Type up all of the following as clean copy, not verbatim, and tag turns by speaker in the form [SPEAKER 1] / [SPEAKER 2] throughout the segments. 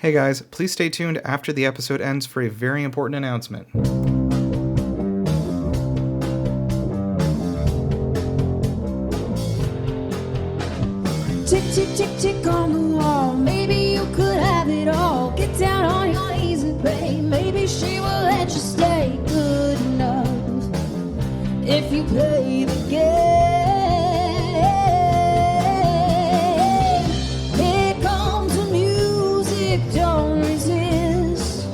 [SPEAKER 1] Hey guys, please stay tuned after the episode ends for a very important announcement.
[SPEAKER 2] Tick, tick, tick, tick on the wall. Maybe you could have it all. Get down on your knees and pray. Maybe she will let you stay. Good enough if you play the game. Here comes the music, don't resist.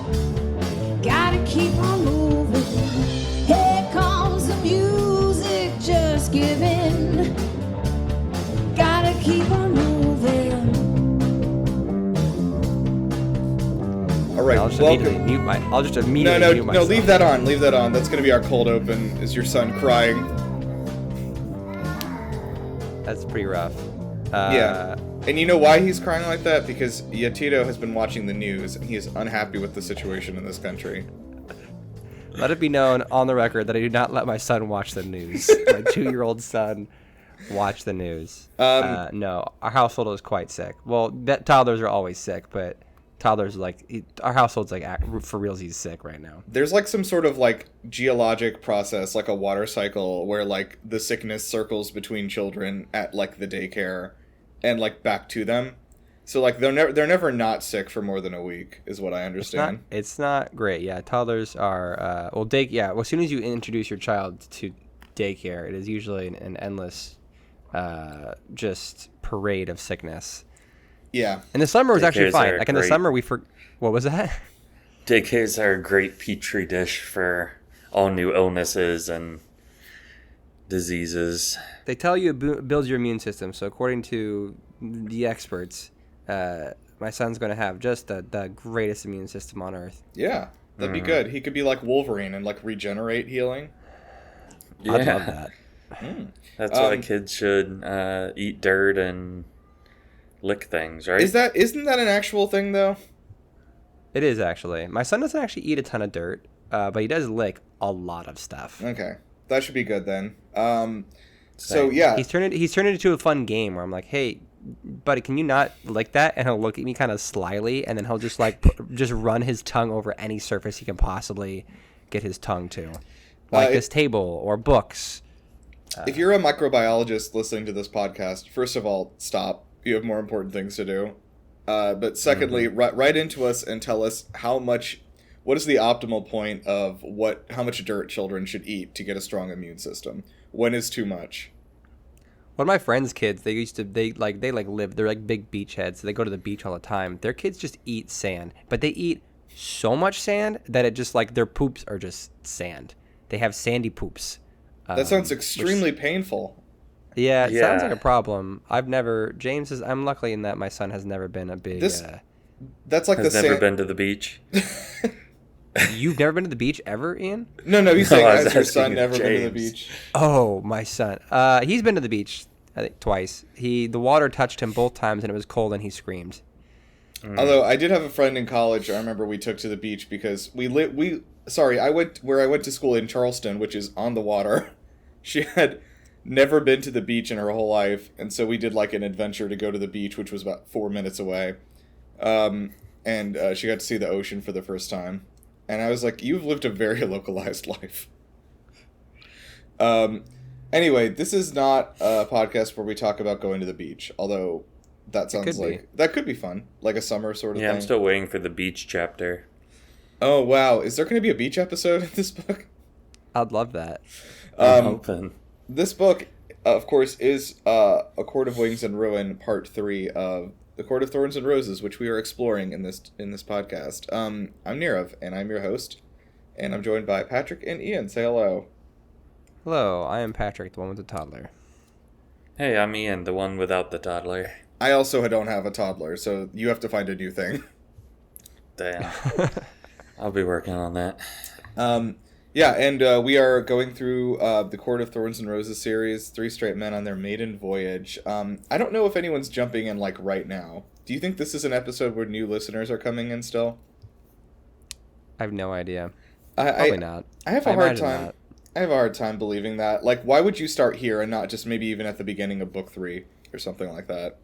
[SPEAKER 2] Gotta keep on moving. Here comes the music, just give in. Gotta keep on moving.
[SPEAKER 3] All right,
[SPEAKER 4] I'll just
[SPEAKER 3] welcome.
[SPEAKER 4] immediately mute myself.
[SPEAKER 3] No, leave that on. Leave that on. That's going to be our cold open. Is your son crying?
[SPEAKER 4] That's pretty rough.
[SPEAKER 3] Yeah. And you know why he's crying like that? Because Yatito has been watching the news, and he is unhappy with the situation in this country.
[SPEAKER 4] Let it be known on the record that I do not let my son watch the news. My 2-year-old son watch the news. No, our household is quite sick. Well, toddlers are always sick, but toddlers our household's for reals. He's sick right now.
[SPEAKER 3] There's like some sort of like geologic process, like a water cycle, where like the sickness circles between children at like the daycare, and like back to them. So like they're never not sick for more than a week, is what I understand.
[SPEAKER 4] It's not great. Yeah, toddlers are well, as soon as you introduce your child to daycare, it is usually an endless just parade of sickness.
[SPEAKER 3] Yeah.
[SPEAKER 4] In the summer it was actually fine. Like in the
[SPEAKER 5] great.
[SPEAKER 4] summer what was that?
[SPEAKER 5] Daycares are a great petri dish for all new illnesses and diseases.
[SPEAKER 4] They tell you it builds your immune system. So according to the experts, my son's going to have just the greatest immune system on earth.
[SPEAKER 3] Yeah, that'd be good. He could be like Wolverine and like regenerate healing.
[SPEAKER 5] Yeah.
[SPEAKER 4] I'd love that.
[SPEAKER 5] That's why kids should eat dirt and lick things, right?
[SPEAKER 3] Isn't that an actual thing though?
[SPEAKER 4] It is actually. My son doesn't actually eat a ton of dirt, but he does lick a lot of stuff.
[SPEAKER 3] Okay, that should be good then. So
[SPEAKER 5] Same.
[SPEAKER 3] yeah,
[SPEAKER 4] He's turned it into a fun game where I'm like, hey, buddy, can you not lick that? And he'll look at me kind of slyly, and then he'll just just run his tongue over any surface he can possibly get his tongue to, like this table or books.
[SPEAKER 3] If you're a microbiologist listening to this podcast, first of all, stop. You have more important things to do. But secondly, write into us and tell us what is the optimal point of how much dirt children should eat to get a strong immune system? When is too much?
[SPEAKER 4] One of my friends' kids, they're like big beach heads, so they go to the beach all the time. Their kids just eat sand, but they eat so much sand that it just like their poops are just sand. They have sandy poops.
[SPEAKER 3] That sounds extremely painful.
[SPEAKER 4] Yeah, it sounds like a problem. I'm lucky in that my son has never been a big...
[SPEAKER 3] That's like
[SPEAKER 5] Has never been to the beach.
[SPEAKER 4] You've never been to the beach ever, Ian?
[SPEAKER 3] No, he's
[SPEAKER 5] No,
[SPEAKER 3] saying
[SPEAKER 5] I was
[SPEAKER 3] has your
[SPEAKER 5] asking
[SPEAKER 3] son
[SPEAKER 5] if
[SPEAKER 3] never been to the
[SPEAKER 5] James.
[SPEAKER 3] beach?
[SPEAKER 4] Oh, my son. He's been to the beach, I think, twice. The water touched him both times, and it was cold, and he screamed.
[SPEAKER 3] Although I did have a friend in college I remember we took to the beach because I went to school in Charleston, which is on the water. She had never been to the beach in her whole life, and so we did like an adventure to go to the beach, which was about 4 minutes away. And she got to see the ocean for the first time. And I was like, you've lived a very localized life. Anyway, this is not a podcast where we talk about going to the beach, although that sounds like that could be fun, like a summer sort of thing.
[SPEAKER 5] I'm still waiting for the beach chapter.
[SPEAKER 3] Oh, wow. Is there going to be a beach episode in this book?
[SPEAKER 4] I'd love that.
[SPEAKER 5] I'm hoping.
[SPEAKER 3] This book, of course, is A Court of Wings and Ruin, Part 3 of The Court of Thorns and Roses, which we are exploring in this podcast. I'm Nirav, and I'm your host, and I'm joined by Patrick and Ian. Say hello.
[SPEAKER 4] Hello, I am Patrick, the one with the toddler.
[SPEAKER 5] Hey, I'm Ian, the one without the toddler.
[SPEAKER 3] I also don't have a toddler, so you have to find a new thing.
[SPEAKER 5] Damn. I'll be working on that.
[SPEAKER 3] Yeah, and we are going through the Court of Thorns and Roses series, 3 straight men on their maiden voyage. I don't know if anyone's jumping in, like, right now. Do you think this is an episode where new listeners are coming in still?
[SPEAKER 4] I have no idea. Probably not.
[SPEAKER 3] I have a hard time. I have a hard time believing that. Like, why would you start here and not just maybe even at the beginning of book 3 or something like that?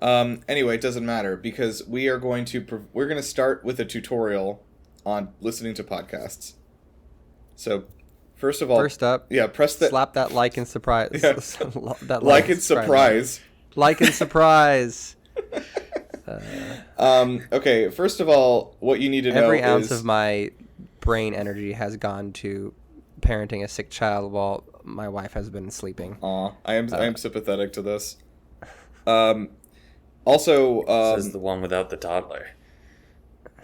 [SPEAKER 3] Anyway, it doesn't matter because we're going to start with a tutorial on listening to podcasts. So, first of all,
[SPEAKER 4] First up,
[SPEAKER 3] press that.
[SPEAKER 4] slap that like and surprise.
[SPEAKER 3] Yeah.
[SPEAKER 4] That
[SPEAKER 3] Like and surprise.
[SPEAKER 4] Like and surprise.
[SPEAKER 3] Okay, first of all, what you need to know
[SPEAKER 4] Every ounce
[SPEAKER 3] is
[SPEAKER 4] of my brain energy has gone to parenting a sick child while my wife has been sleeping.
[SPEAKER 3] Aw, I am sympathetic to this. Also,
[SPEAKER 5] This is the one without the toddler.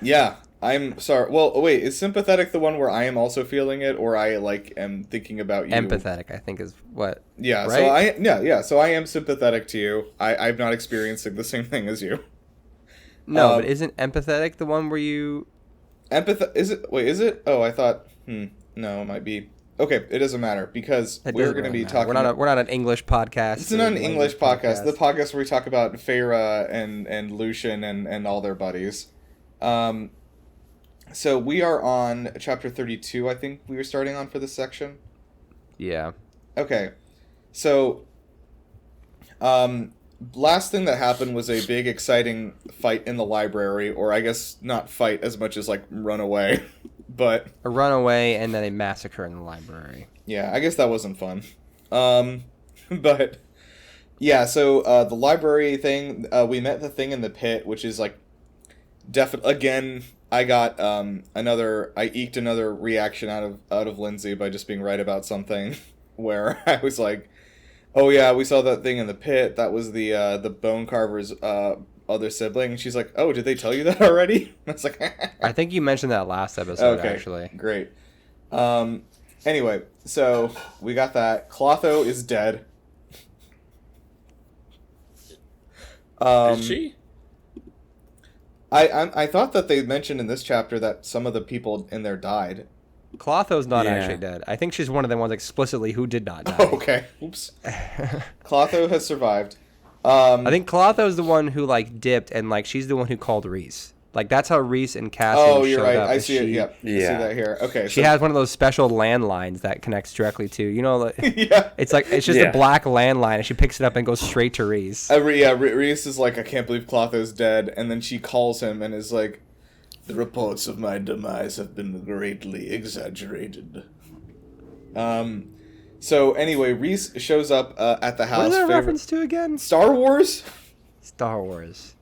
[SPEAKER 3] yeah, I'm sorry. Well, wait, is sympathetic the one where I am also feeling it, or I am thinking about you?
[SPEAKER 4] Empathetic, I think, is what.
[SPEAKER 3] Yeah,
[SPEAKER 4] right?
[SPEAKER 3] So I am sympathetic to you. I'm not experiencing the same thing as you.
[SPEAKER 4] No, but isn't empathetic the one where you?
[SPEAKER 3] Is it? Wait, is it? Oh, I thought. No, it might be. Okay, it doesn't matter because we're going to be talking.
[SPEAKER 4] We're not an English podcast.
[SPEAKER 3] It's not an English podcast. The podcast where we talk about Feyre and Lucian and all their buddies. So we are on chapter 32. I think we were starting on for this section.
[SPEAKER 4] Yeah.
[SPEAKER 3] Okay, so last thing that happened was a big exciting fight in the library, or I guess not fight as much as like run away. But
[SPEAKER 4] A runaway and then a massacre in the library.
[SPEAKER 3] yeah, I guess that wasn't fun. But yeah, so the library thing, we met the thing in the pit, which is like definitely again. I got I eked another reaction out of Lindsay by just being right about something, where I was like, "Oh yeah, we saw that thing in the pit. That was the bone carver's other sibling." And she's like, "Oh, did they tell you that already?" I was like,
[SPEAKER 4] I think you mentioned that last episode,
[SPEAKER 3] okay,
[SPEAKER 4] actually.
[SPEAKER 3] Great. Anyway, so we got that. Clotho is dead.
[SPEAKER 5] Is she?
[SPEAKER 3] I thought that they mentioned in this chapter that some of the people in there died.
[SPEAKER 4] Clotho's not
[SPEAKER 5] Yeah.
[SPEAKER 4] actually dead. I think she's one of the ones explicitly who did not die.
[SPEAKER 3] Oh, okay. Oops. Clotho has survived.
[SPEAKER 4] I think Clotho's the one who like dipped and like she's the one who called Reese. Like that's how Reese and Cassian
[SPEAKER 3] Oh, you're
[SPEAKER 4] showed
[SPEAKER 3] right.
[SPEAKER 4] up.
[SPEAKER 3] I
[SPEAKER 4] is
[SPEAKER 3] see it.
[SPEAKER 4] she-
[SPEAKER 3] Yep. I see
[SPEAKER 5] Yeah.
[SPEAKER 3] that here. Okay.
[SPEAKER 4] She has one of those special landlines that connects directly to, you know, like,
[SPEAKER 3] Yeah.
[SPEAKER 4] it's just
[SPEAKER 5] Yeah.
[SPEAKER 4] a black landline and she picks it up and goes straight to Reese.
[SPEAKER 3] Reese is like, "I can't believe Clotho's dead," and then she calls him and is like, "The reports of my demise have been greatly exaggerated." So anyway, Reese shows up at the house.
[SPEAKER 4] What is that
[SPEAKER 3] favorite-
[SPEAKER 4] reference to again?
[SPEAKER 3] Star Wars.
[SPEAKER 4] Star Wars.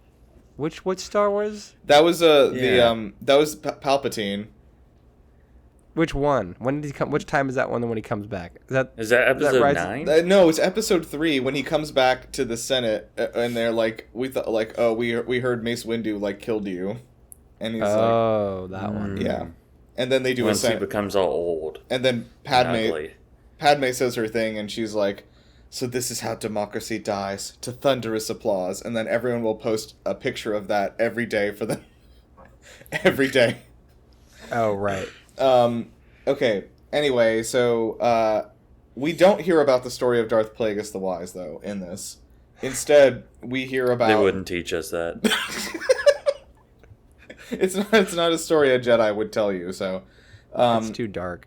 [SPEAKER 4] Which Star Wars?
[SPEAKER 3] That was
[SPEAKER 5] Yeah.
[SPEAKER 3] that was Palpatine.
[SPEAKER 4] Which one? When did he come? Which time is that one when he comes back?
[SPEAKER 5] Is that
[SPEAKER 4] is that
[SPEAKER 5] episode
[SPEAKER 4] Rise-
[SPEAKER 5] 9?
[SPEAKER 3] No, it's episode 3 when he comes back to the Senate, and they're like, "We thought like, oh, we heard Mace Windu like killed you," and he's
[SPEAKER 4] Oh, that one.
[SPEAKER 3] like, "Yeah," and then they do
[SPEAKER 5] Once
[SPEAKER 3] a
[SPEAKER 5] he
[SPEAKER 3] Senate,
[SPEAKER 5] becomes all old.
[SPEAKER 3] and then
[SPEAKER 5] and ugly.
[SPEAKER 3] Padme says her thing, and she's like, "So this is how democracy dies, to thunderous applause," and then everyone will post a picture of that every day for them, every day.
[SPEAKER 4] Oh, right.
[SPEAKER 3] Okay. Anyway, so we don't hear about the story of Darth Plagueis the Wise, though, in this. Instead, we hear about.
[SPEAKER 5] They wouldn't teach us that.
[SPEAKER 3] It's not a story a Jedi would tell you. So,
[SPEAKER 4] It's too dark.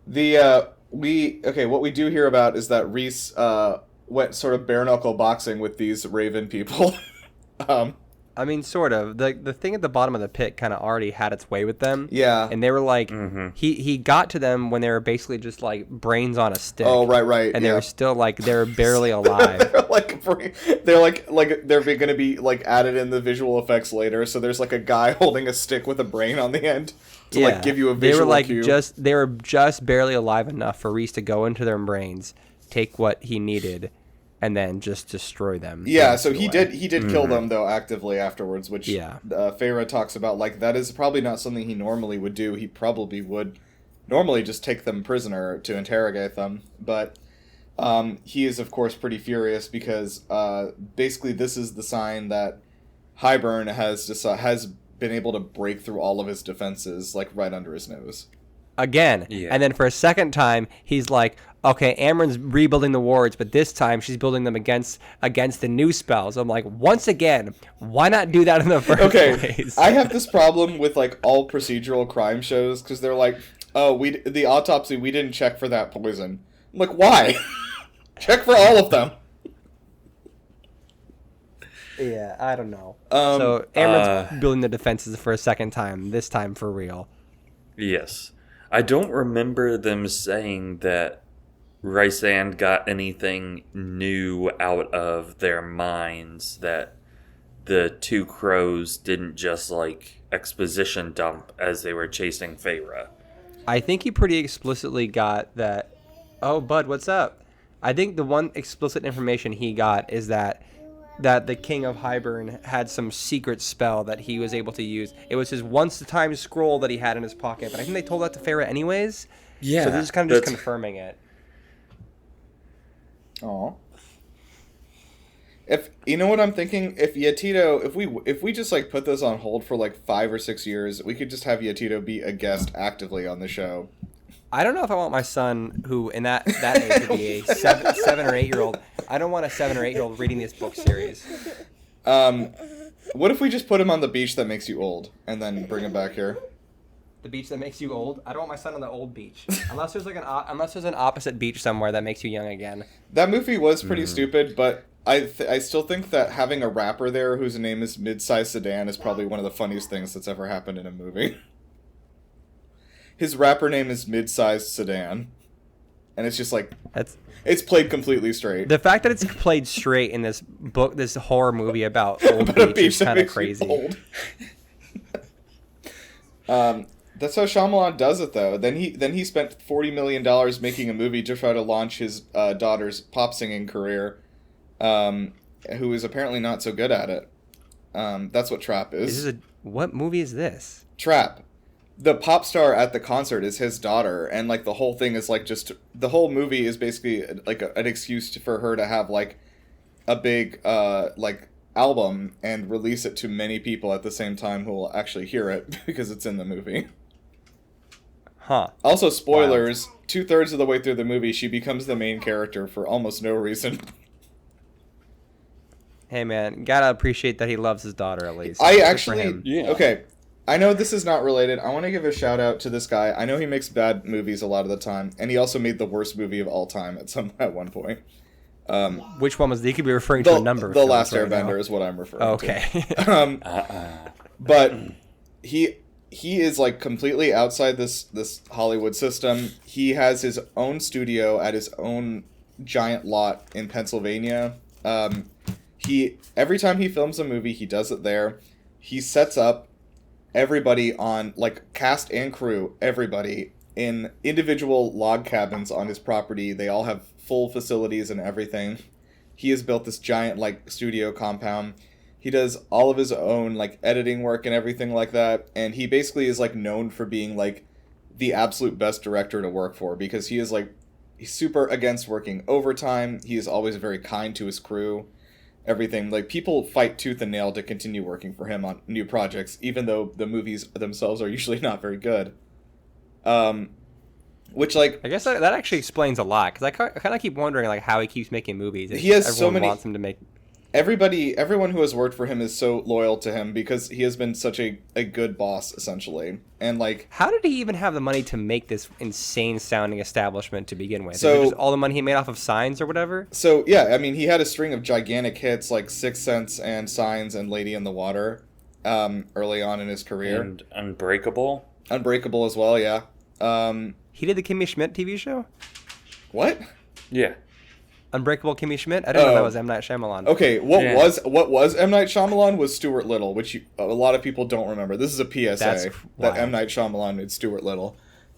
[SPEAKER 3] what we do hear about is that Reese went sort of bare knuckle boxing with these Raven people.
[SPEAKER 4] I mean, sort of. The thing at the bottom of the pit kind of already had its way with them.
[SPEAKER 3] Yeah.
[SPEAKER 4] And they were like,
[SPEAKER 5] Mm-hmm.
[SPEAKER 4] he got to them when they were basically just like brains on a stick.
[SPEAKER 3] Oh, right.
[SPEAKER 4] And they
[SPEAKER 3] yeah.
[SPEAKER 4] were still like, they were barely alive.
[SPEAKER 3] they're like they're gonna be like added in the visual effects later. So there's like a guy holding a stick with a brain on the end to like give you a visual
[SPEAKER 4] They were like
[SPEAKER 3] cue.
[SPEAKER 4] they were just barely alive enough for Reese to go into their brains, take what he needed, and then just destroy them.
[SPEAKER 3] Yeah, so he
[SPEAKER 4] away.
[SPEAKER 3] did kill them though actively afterwards, which Feyre talks about. Like that is probably not something he normally would do. He probably would normally just take them prisoner to interrogate them, but he is of course pretty furious because basically this is the sign that Hybern has been able to break through all of his defenses like right under his nose.
[SPEAKER 4] Again.
[SPEAKER 5] Yeah.
[SPEAKER 4] And then for a second time, he's like, okay, Amren's rebuilding the wards, but this time she's building them against the new spells. I'm like, once again, why not do that in the first place?
[SPEAKER 3] I have this problem with like all procedural crime shows because they're like, oh, the autopsy, we didn't check for that poison. I'm like, why? Check for all of them.
[SPEAKER 4] Yeah, I don't know. So Amren's building the defenses for a second time, this time for real.
[SPEAKER 5] Yes. I don't remember them saying that Rysand got anything new out of their minds, that the two crows didn't just, like, exposition dump as they were chasing Feyre.
[SPEAKER 4] I think he pretty explicitly got that, oh, bud, what's up? I think the one explicit information he got is that the King of Hybern had some secret spell that he was able to use. It was his once-a-time scroll that he had in his pocket, but I think they told that to Feyre anyways.
[SPEAKER 5] Yeah.
[SPEAKER 4] So they're just kind of just confirming it.
[SPEAKER 3] Aw. If you know what I'm thinking, if Yatito, if we just like put this on hold for like 5 or 6 years, we could just have Yatito be a guest actively on the show.
[SPEAKER 4] I don't know if I want my son, who in that age would be a 7 or 8 year old. I don't want a 7 or 8 year old reading this book series.
[SPEAKER 3] What if we just put him on the beach that makes you old, and then bring him back here?
[SPEAKER 4] The beach that makes you old? I don't want my son on the old beach, unless there's like an opposite beach somewhere that makes you young again.
[SPEAKER 3] That movie was pretty stupid, but I still think that having a rapper there whose name is Mid-Size Sedan is probably one of the funniest things that's ever happened in a movie. His rapper name is Mid-Size Sedan, and it's just like it's played completely straight.
[SPEAKER 4] The fact that it's played straight in this book, this horror movie about old beach is kind of crazy.
[SPEAKER 3] That's how Shyamalan does it, though. Then he spent $40 million making a movie to try to launch his daughter's pop singing career, who is apparently not so good at it. That's what Trap is.
[SPEAKER 4] What movie is this?
[SPEAKER 3] Trap. The pop star at the concert is his daughter, and like the whole thing is like just the whole movie is basically like an excuse for her to have like a big like album and release it to many people at the same time who will actually hear it because it's in the movie.
[SPEAKER 4] Huh.
[SPEAKER 3] Also, spoilers, 2/3 of the way through the movie, she becomes the main character for almost no reason.
[SPEAKER 4] Hey, man, gotta appreciate that he loves his daughter, at least.
[SPEAKER 3] I
[SPEAKER 4] Good for
[SPEAKER 3] actually...
[SPEAKER 4] him.
[SPEAKER 5] Yeah.
[SPEAKER 3] Okay, I know this is not related. I want to give a shout out to this guy. I know he makes bad movies a lot of the time, and he also made the worst movie of all time at one point.
[SPEAKER 4] Which one was he? Could be referring to a number of
[SPEAKER 3] The
[SPEAKER 4] films
[SPEAKER 3] Last
[SPEAKER 4] right
[SPEAKER 3] Airbender
[SPEAKER 4] now.
[SPEAKER 3] is what I'm referring
[SPEAKER 4] Okay.
[SPEAKER 3] to. But he is like completely outside this Hollywood system. He has his own studio at his own giant lot in Pennsylvania. Every time he films a movie, he does it there. He sets up everybody on, like, cast and crew, everybody in individual log cabins on his property. They all have full facilities and everything. He has built this giant, like, studio compound. He does all of his own, like, editing work and everything like that. And he basically is, like, known for being, like, the absolute best director to work for, because he is, like, he's super against working overtime. He is always very kind to his crew. Everything, like, people fight tooth and nail to continue working for him on new projects, even though the movies themselves are usually not very good. Which, like,
[SPEAKER 4] I guess that actually explains a lot, because I kind of keep wondering, like, how he keeps making movies.
[SPEAKER 3] He has
[SPEAKER 4] everyone
[SPEAKER 3] so many...
[SPEAKER 4] wants him to make...
[SPEAKER 3] Everyone who has worked for him is so loyal to him because he has been such a good boss, essentially. And, like...
[SPEAKER 4] How did he even have the money to make this insane-sounding establishment to begin with?
[SPEAKER 3] So,
[SPEAKER 4] is it just all the money he made off of Signs or whatever?
[SPEAKER 3] So, yeah, I mean, he had a string of gigantic hits like Sixth Sense and Signs and Lady in the Water early on in his career.
[SPEAKER 5] And Unbreakable?
[SPEAKER 3] Unbreakable as well, yeah.
[SPEAKER 4] He did the Kimmy Schmidt TV show?
[SPEAKER 3] What?
[SPEAKER 5] Yeah.
[SPEAKER 4] Unbreakable Kimmy Schmidt? I didn't know that was M. Night Shyamalan.
[SPEAKER 3] Okay, what was M. Night Shyamalan was Stuart Little, which a lot of people don't remember. This is a PSA that M. Night Shyamalan made Stuart Little.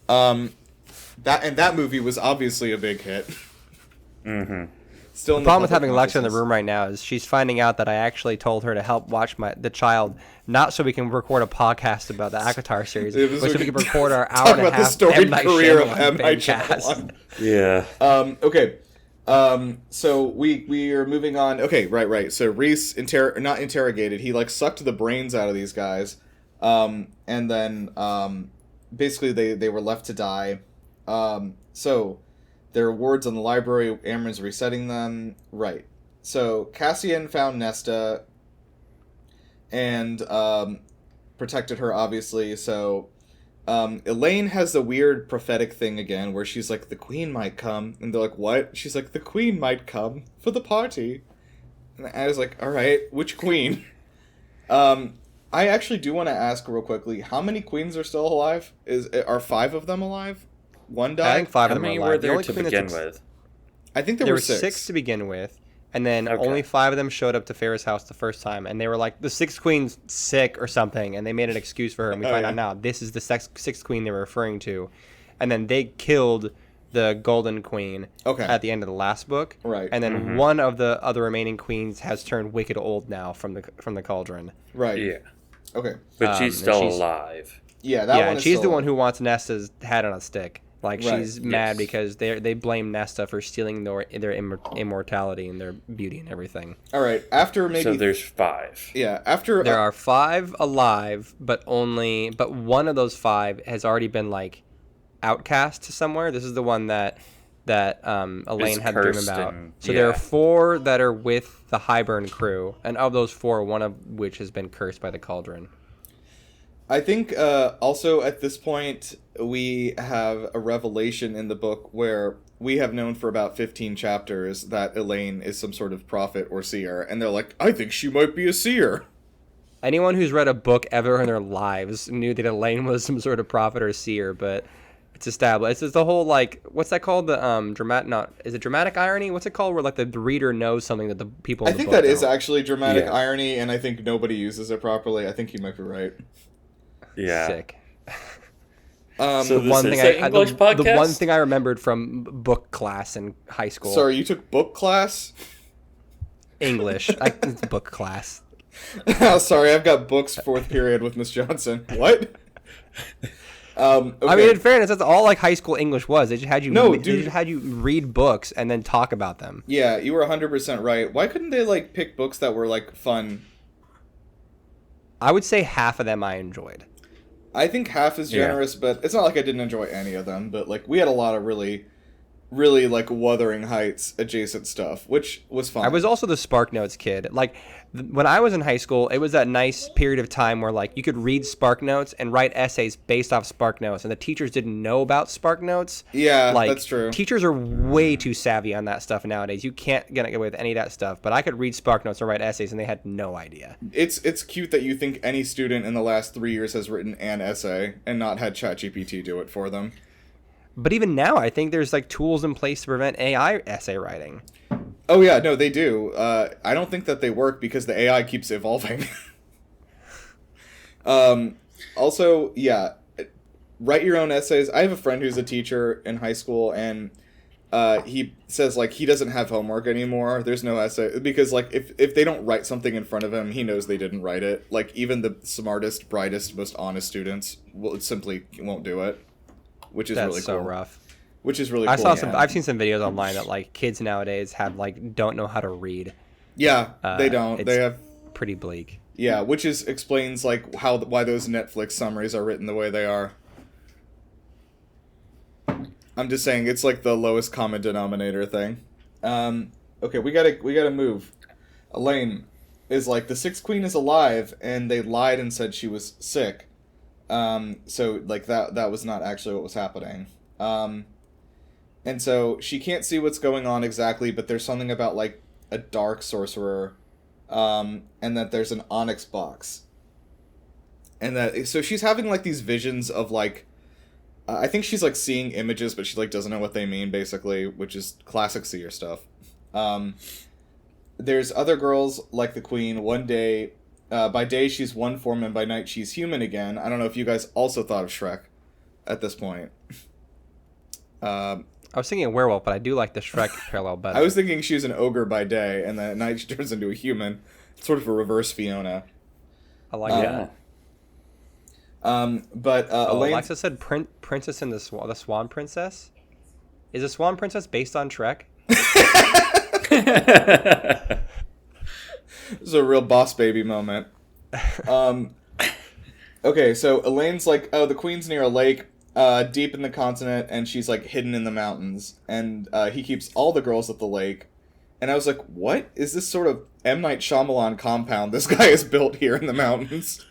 [SPEAKER 3] That movie was obviously a big hit.
[SPEAKER 5] Mm-hmm.
[SPEAKER 3] Still,
[SPEAKER 4] the problem with having Alexa in the room right now is she's finding out that I actually told her to help watch the child, not so we can record a podcast about the Avatar series, but so we can record our hour and a half M. Night Shyamalan.
[SPEAKER 5] Yeah.
[SPEAKER 3] Okay. So we are moving on. Okay, right. So Reese not interrogated. He like sucked the brains out of these guys, and then basically they were left to die. So there are wards in the library. Amren's resetting them. Right. So Cassian found Nesta and protected her, obviously. So Elaine has the weird prophetic thing again where she's like, the queen might come. And they're like, what? She's like, the queen might come for the party. And I was like, all right, which queen? I actually do want to ask real quickly, how many queens are still alive? Are 5 of them alive? One died?
[SPEAKER 4] I think 5
[SPEAKER 5] How
[SPEAKER 4] of them are
[SPEAKER 5] many
[SPEAKER 4] alive.
[SPEAKER 5] were
[SPEAKER 4] The
[SPEAKER 5] there
[SPEAKER 4] only
[SPEAKER 5] to
[SPEAKER 4] queen
[SPEAKER 5] begin
[SPEAKER 4] that's
[SPEAKER 5] with?
[SPEAKER 3] I think
[SPEAKER 4] there
[SPEAKER 3] there
[SPEAKER 4] were
[SPEAKER 3] were
[SPEAKER 4] 6 to begin with, and then
[SPEAKER 5] Okay.
[SPEAKER 4] only 5 of them showed up to Farrah's house the first time, and they were like, the 6th queen's sick or something, and they made an excuse for her, and we find out now this is the 6th queen they were referring to, and then they killed the Golden Queen at the end of the last book,
[SPEAKER 3] Right.
[SPEAKER 4] and then one of the other remaining queens has turned wicked old now from the cauldron.
[SPEAKER 3] Right.
[SPEAKER 5] Yeah.
[SPEAKER 3] Okay.
[SPEAKER 5] But she's
[SPEAKER 4] and
[SPEAKER 5] still
[SPEAKER 4] she's-
[SPEAKER 5] alive.
[SPEAKER 3] Yeah, that one
[SPEAKER 4] and
[SPEAKER 3] is
[SPEAKER 4] she's
[SPEAKER 3] still
[SPEAKER 4] the one
[SPEAKER 3] alive.
[SPEAKER 4] who wants Nesta's head on a stick. Like,
[SPEAKER 3] Right.
[SPEAKER 4] she's mad
[SPEAKER 5] Yes.
[SPEAKER 4] because they blame Nesta for stealing their immortality and their beauty and everything.
[SPEAKER 3] All right. After maybe
[SPEAKER 5] So there's 5.
[SPEAKER 3] yeah, after
[SPEAKER 4] There are 5 alive, but one of those 5 has already been like outcast to somewhere. This is the one that Elaine had the dream
[SPEAKER 5] cursed
[SPEAKER 4] about.
[SPEAKER 5] and-
[SPEAKER 4] So there are
[SPEAKER 5] yeah.
[SPEAKER 4] 4 that are with the Highburn crew, and of those 4, one of which has been cursed by the cauldron.
[SPEAKER 3] I think also at this point we have a revelation in the book where we have known for about 15 chapters that Elaine is some sort of prophet or seer, and they're like, I think she might be a seer.
[SPEAKER 4] Anyone who's read a book ever in their lives knew that Elaine was some sort of prophet or seer, but it's established. It's the whole, like, what's that called? The dramatic irony? What's it called? Where like the reader knows something that the people in
[SPEAKER 3] I
[SPEAKER 4] the
[SPEAKER 3] think
[SPEAKER 4] book
[SPEAKER 3] that is
[SPEAKER 4] don't.
[SPEAKER 3] actually dramatic
[SPEAKER 5] Yeah.
[SPEAKER 3] irony, and I think nobody uses it properly. I think you might be right.
[SPEAKER 5] Yeah.
[SPEAKER 4] Sick.
[SPEAKER 5] So
[SPEAKER 4] The
[SPEAKER 5] this
[SPEAKER 4] one
[SPEAKER 5] is
[SPEAKER 4] thing
[SPEAKER 5] an English
[SPEAKER 4] the
[SPEAKER 5] podcast?
[SPEAKER 4] one thing I remembered from book class in high school.
[SPEAKER 3] Sorry, you took book class?
[SPEAKER 4] English. It's book class.
[SPEAKER 3] Oh, sorry, I've got books 4th period with Miss Johnson. What? Okay.
[SPEAKER 4] I mean, in fairness, that's all like high school English was. They just had you.
[SPEAKER 3] No,
[SPEAKER 4] They
[SPEAKER 3] dude.
[SPEAKER 4] just had you read books and then talk about them.
[SPEAKER 3] Yeah, you were 100% right. Why couldn't they, like, pick books that were, like, fun?
[SPEAKER 4] I would say half of them I enjoyed.
[SPEAKER 3] I think half is
[SPEAKER 5] Yeah.
[SPEAKER 3] generous, but it's not like I didn't enjoy any of them. But, like, we had a lot of really, really, like, Wuthering Heights adjacent stuff, which was fun.
[SPEAKER 4] I was also the Spark Notes kid. Like, when I was in high school, it was that nice period of time where, like, you could read Spark Notes and write essays based off Spark Notes, and the teachers didn't know about Spark Notes.
[SPEAKER 3] Yeah,
[SPEAKER 4] Like,
[SPEAKER 3] that's true.
[SPEAKER 4] Teachers are way too savvy on that stuff nowadays. You can't get away with any of that stuff. But I could read Spark Notes and write essays, and they had no idea.
[SPEAKER 3] It's cute that you think any student in the last 3 years has written an essay and not had ChatGPT do it for them.
[SPEAKER 4] But even now, I think there's, like, tools in place to prevent AI essay writing.
[SPEAKER 3] Oh yeah, no, they do. I don't think that they work because the AI keeps evolving. Also, yeah, write your own essays. I have a friend who's a teacher in high school, and he says, like, he doesn't have homework anymore. There's no essay because, like, if they don't write something in front of him, he knows they didn't write it. Like, even the smartest, brightest, most honest students simply won't do it, which is
[SPEAKER 4] That's
[SPEAKER 3] really
[SPEAKER 4] so
[SPEAKER 3] cool.
[SPEAKER 4] rough.
[SPEAKER 3] Which is really
[SPEAKER 4] I
[SPEAKER 3] cool.
[SPEAKER 4] saw some. I've seen some videos online that, like, kids nowadays have, like, don't know how to read.
[SPEAKER 3] Yeah, they don't.
[SPEAKER 4] It's
[SPEAKER 3] They have.
[SPEAKER 4] pretty bleak.
[SPEAKER 3] Yeah, which explains, like, why those Netflix summaries are written the way they are. I'm just saying it's like the lowest common denominator thing. Okay, we gotta move. Elaine is like, the 6th queen is alive, and they lied and said she was sick. So, like, that was not actually what was happening. And so she can't see what's going on exactly, but there's something about, like, a dark sorcerer, and that there's an onyx box. And that, so she's having, like, these visions of, like, I think she's, like, seeing images, but she, like, doesn't know what they mean, basically, which is classic seer stuff. There's other girls like the queen. One day, by day she's one form, and by night she's human again. I don't know if you guys also thought of Shrek at this point.
[SPEAKER 4] I was thinking a werewolf, but I do like the Shrek parallel better.
[SPEAKER 3] I was thinking she was an ogre by day, and then at night she turns into a human. Sort of a reverse Fiona.
[SPEAKER 4] I like
[SPEAKER 5] Yeah.
[SPEAKER 4] that.
[SPEAKER 3] But Elaine...
[SPEAKER 4] Alexa said Princess and the Swan Princess. Is the Swan Princess based on Shrek?
[SPEAKER 3] This is a real boss baby moment. Okay, so Elaine's like, oh, the queen's near a lake, deep in the continent, and she's, like, hidden in the mountains. And he keeps all the girls at the lake. And I was like, what is this sort of M. Night Shyamalan compound this guy has built here in the mountains?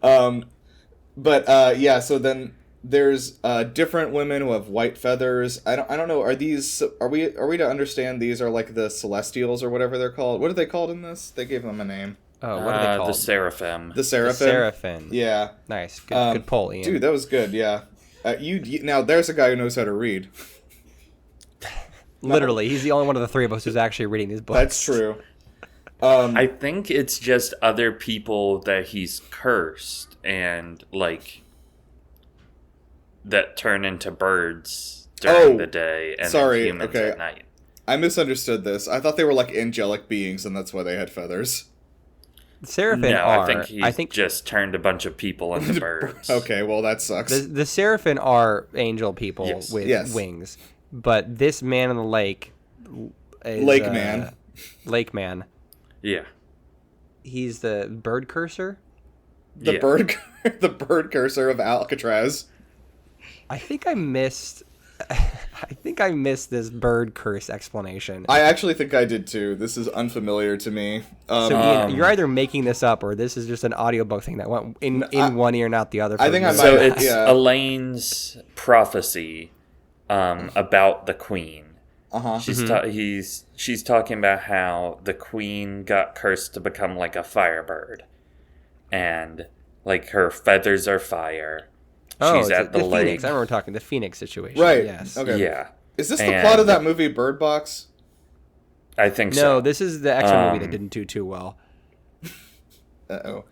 [SPEAKER 3] Yeah, so then there's different women who have white feathers. I don't know. Are we to understand these are like the Celestials or whatever they're called? What are they called in this? They gave them a name.
[SPEAKER 4] Oh, what are they called?
[SPEAKER 5] The Seraphim.
[SPEAKER 3] The Seraphim.
[SPEAKER 4] The Seraphim.
[SPEAKER 3] Yeah.
[SPEAKER 4] Nice. Good pull, Ian.
[SPEAKER 3] Dude, that was good. Yeah. You now there's a guy who knows how to read.
[SPEAKER 4] Literally, he's the only one of the three of us who's actually reading these books.
[SPEAKER 3] That's true.
[SPEAKER 5] I think it's just other people that he's cursed and like that turn into birds during the day and then humans at night.
[SPEAKER 3] I misunderstood this. I thought they were like angelic beings and that's why they had feathers.
[SPEAKER 4] Seraphim
[SPEAKER 5] I think just turned a bunch of people into birds.
[SPEAKER 3] Okay, well that sucks.
[SPEAKER 4] The Seraphim are angel people with wings, but this man in the lake is Lake Man.
[SPEAKER 5] Yeah.
[SPEAKER 4] He's the bird cursor?
[SPEAKER 3] The bird cursor of Alcatraz.
[SPEAKER 4] I think I missed this bird curse explanation.
[SPEAKER 3] I actually think I did too. This is unfamiliar to me.
[SPEAKER 4] So Ian, you're either making this up or this is just an audiobook thing that went in one ear and out the other.
[SPEAKER 3] I think I might.
[SPEAKER 5] So it's Elaine's prophecy about the queen.
[SPEAKER 3] Uh-huh.
[SPEAKER 5] She's talking about how the queen got cursed to become like a firebird, and like her feathers are fire. She's at the lake.
[SPEAKER 4] Phoenix. I remember talking the Phoenix situation.
[SPEAKER 3] Right.
[SPEAKER 4] Yes.
[SPEAKER 3] Okay.
[SPEAKER 5] Yeah.
[SPEAKER 3] Is this the plot of that movie Bird Box?
[SPEAKER 5] I think so.
[SPEAKER 4] No, this is the X-Men movie that didn't do too well.
[SPEAKER 3] Uh-oh.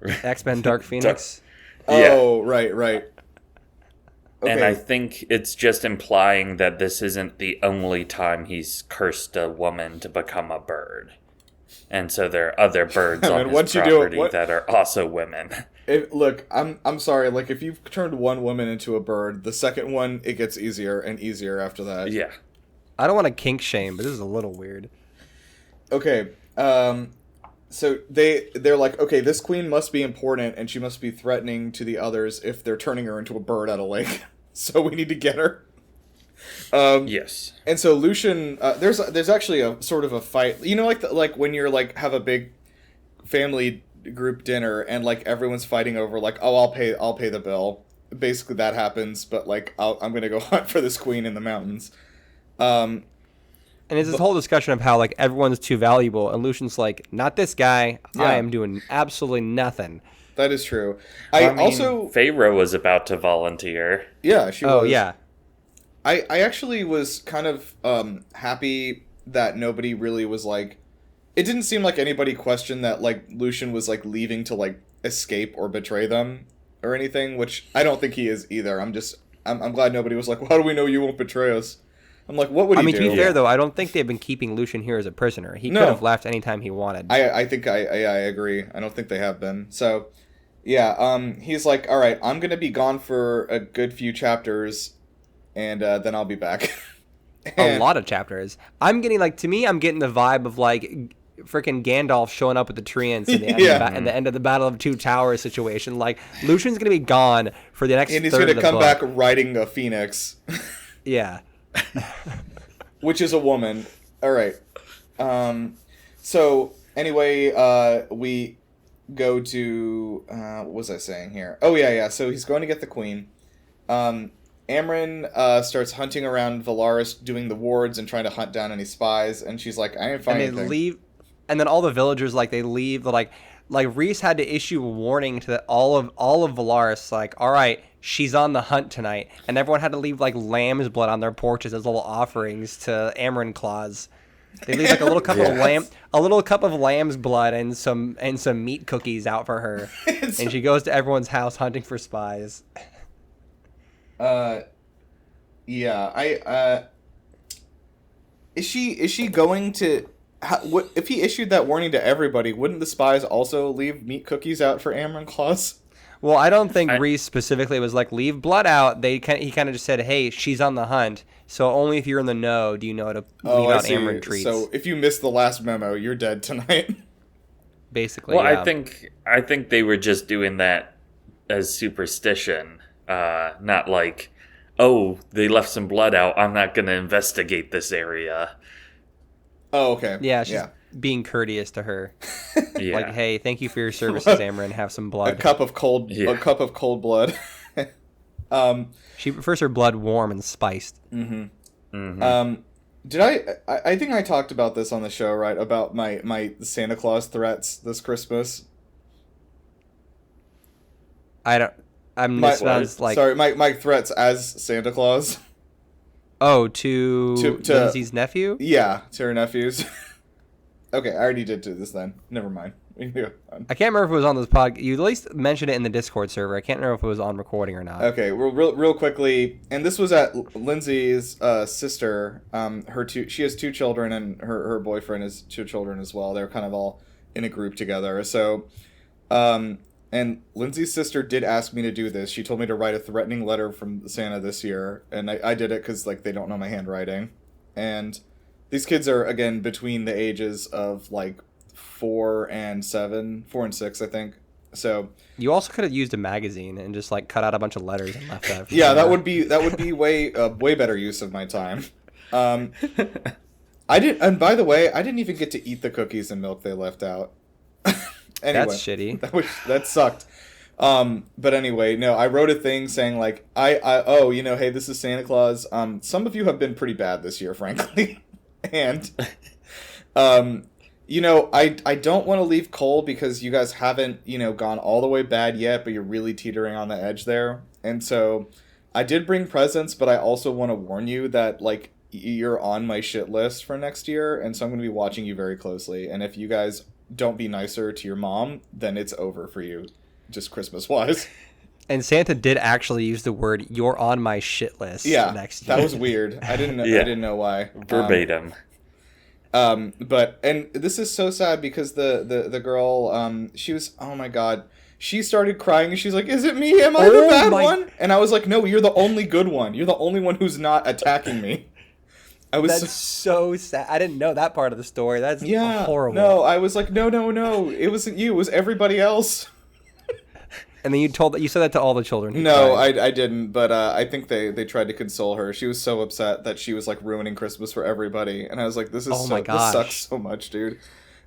[SPEAKER 4] X-Men Dark Phoenix.
[SPEAKER 3] Oh, right. Okay.
[SPEAKER 5] And I think it's just implying that this isn't the only time he's cursed a woman to become a bird. And so there are other birds on his property that are also women.
[SPEAKER 3] Look, I'm sorry. Like, if you've turned one woman into a bird, the second one, it gets easier and easier after that.
[SPEAKER 5] Yeah.
[SPEAKER 4] I don't want to kink shame, but this is a little weird.
[SPEAKER 3] Okay. So they're like, okay, this queen must be important, and she must be threatening to the others if they're turning her into a bird at a lake. So we need to get her.
[SPEAKER 5] Yes.
[SPEAKER 3] And so Lucian, there's actually a sort of a fight. You know, like when you're like have a big family group dinner and like everyone's fighting over like, oh, I'll pay the bill. Basically, that happens. But like, I'm gonna go hunt for this queen in the mountains. And
[SPEAKER 4] it's this whole discussion of how like everyone's too valuable, and Lucian's like, not this guy. Yeah. I am doing absolutely nothing.
[SPEAKER 3] That is true.
[SPEAKER 5] I mean, also Pharaoh was about to volunteer.
[SPEAKER 3] Yeah, she was.
[SPEAKER 4] Oh yeah.
[SPEAKER 3] I actually was kind of happy that nobody really was like. It didn't seem like anybody questioned that like Lucian was like leaving to like escape or betray them or anything, which I don't think he is either. I'm glad nobody was like, well, how do we know you won't betray us? I'm like, what would he do?
[SPEAKER 4] I mean, to be fair though, I don't think they've been keeping Lucian here as a prisoner. He could have left anytime he wanted.
[SPEAKER 3] I think I agree. I don't think they have been. So, yeah, he's like, all right, I'm gonna be gone for a good few chapters, and then I'll be back.
[SPEAKER 4] A lot of chapters. I'm getting the vibe of like freaking Gandalf showing up with the treants in the end of the Battle of Two Towers situation. Like Lucian's gonna be gone for the next.
[SPEAKER 3] And he's gonna come back riding a phoenix.
[SPEAKER 4] Yeah.
[SPEAKER 3] Which is a woman. All right. So anyway, we go to what was I saying here? Oh yeah. So he's going to get the queen. Amren starts hunting around Valaris, doing the wards and trying to hunt down any spies. And she's like, I ain't finding anything.
[SPEAKER 4] And they leave, and then all the villagers they leave. Like Rhys had to issue a warning to all of Valaris. Like, all right, she's on the hunt tonight, and everyone had to leave like lamb's blood on their porches as little offerings to Amren claws. They leave like a little cup of lamb's blood and some meat cookies out for her, and she goes to everyone's house hunting for spies.
[SPEAKER 3] Yeah. Is she going to? What if he issued that warning to everybody? Wouldn't the spies also leave meat cookies out for Amren claws?
[SPEAKER 4] Well, I don't think Rhys specifically was like, leave blood out. He kind of just said, hey, she's on the hunt, so only if you're in the know do you know to leave out Amren treats.
[SPEAKER 3] So if you missed the last memo, you're dead tonight.
[SPEAKER 4] Basically,
[SPEAKER 5] well,
[SPEAKER 4] yeah.
[SPEAKER 5] I think they were just doing that as superstition, not like, oh, they left some blood out, I'm not going to investigate this area.
[SPEAKER 3] Oh, okay.
[SPEAKER 4] Yeah, she's being courteous to her. Yeah. Like, hey, thank you for your services, Amren. Have some blood.
[SPEAKER 3] A cup of cold blood.
[SPEAKER 4] She prefers her blood warm and spiced.
[SPEAKER 3] Did I think I talked about this on the show, right? About my Santa Claus threats this Christmas.
[SPEAKER 4] This sounds like...
[SPEAKER 3] Sorry, my threats as Santa Claus.
[SPEAKER 4] Oh, to Lindsay's nephew?
[SPEAKER 3] Yeah, to her nephews. Okay, I already did do this then. Never mind.
[SPEAKER 4] I can't remember if it was on this podcast. You at least mentioned it in the Discord server. I can't remember if it was on recording or not.
[SPEAKER 3] Okay, real quickly, and this was at Lindsay's sister. She has 2 children, and her boyfriend has 2 children as well. They're kind of all in a group together. So, and Lindsay's sister did ask me to do this. She told me to write a threatening letter from Santa this year, and I did it because like they don't know my handwriting, and these kids are again between the ages of like 4 and 6, I think. So
[SPEAKER 4] you also could have used a magazine and just like cut out a bunch of letters and left that.
[SPEAKER 3] Yeah, that would be way better use of my time. I did, and by the way, I didn't even get to eat the cookies and milk they left out. Anyway,
[SPEAKER 4] that's shitty.
[SPEAKER 3] That sucked. But anyway, no, I wrote a thing saying like hey, this is Santa Claus. Some of you have been pretty bad this year, frankly, and I don't want to leave Cole because you guys haven't, gone all the way bad yet, but you're really teetering on the edge there. And so I did bring presents, but I also want to warn you that, like, you're on my shit list for next year. And so I'm going to be watching you very closely. And if you guys don't be nicer to your mom, then it's over for you, just Christmas-wise.
[SPEAKER 4] And Santa did actually use the word "you're on my shit list." Next year.
[SPEAKER 3] That was weird. I didn't know why.
[SPEAKER 5] Verbatim.
[SPEAKER 3] But this is so sad because the girl, she was, oh my god, she started crying and she's like, is it me? Am I the bad one? And I was like, no, you're the only good one. You're the only one who's not attacking me.
[SPEAKER 4] That's so sad. I didn't know that part of the story. That's horrible.
[SPEAKER 3] No, I was like, no. It wasn't you. It was everybody else.
[SPEAKER 4] And then you said that to all the children.
[SPEAKER 3] No, I didn't, but I think they tried to console her. She was so upset that she was like ruining Christmas for everybody, and I was like, this sucks so much, dude.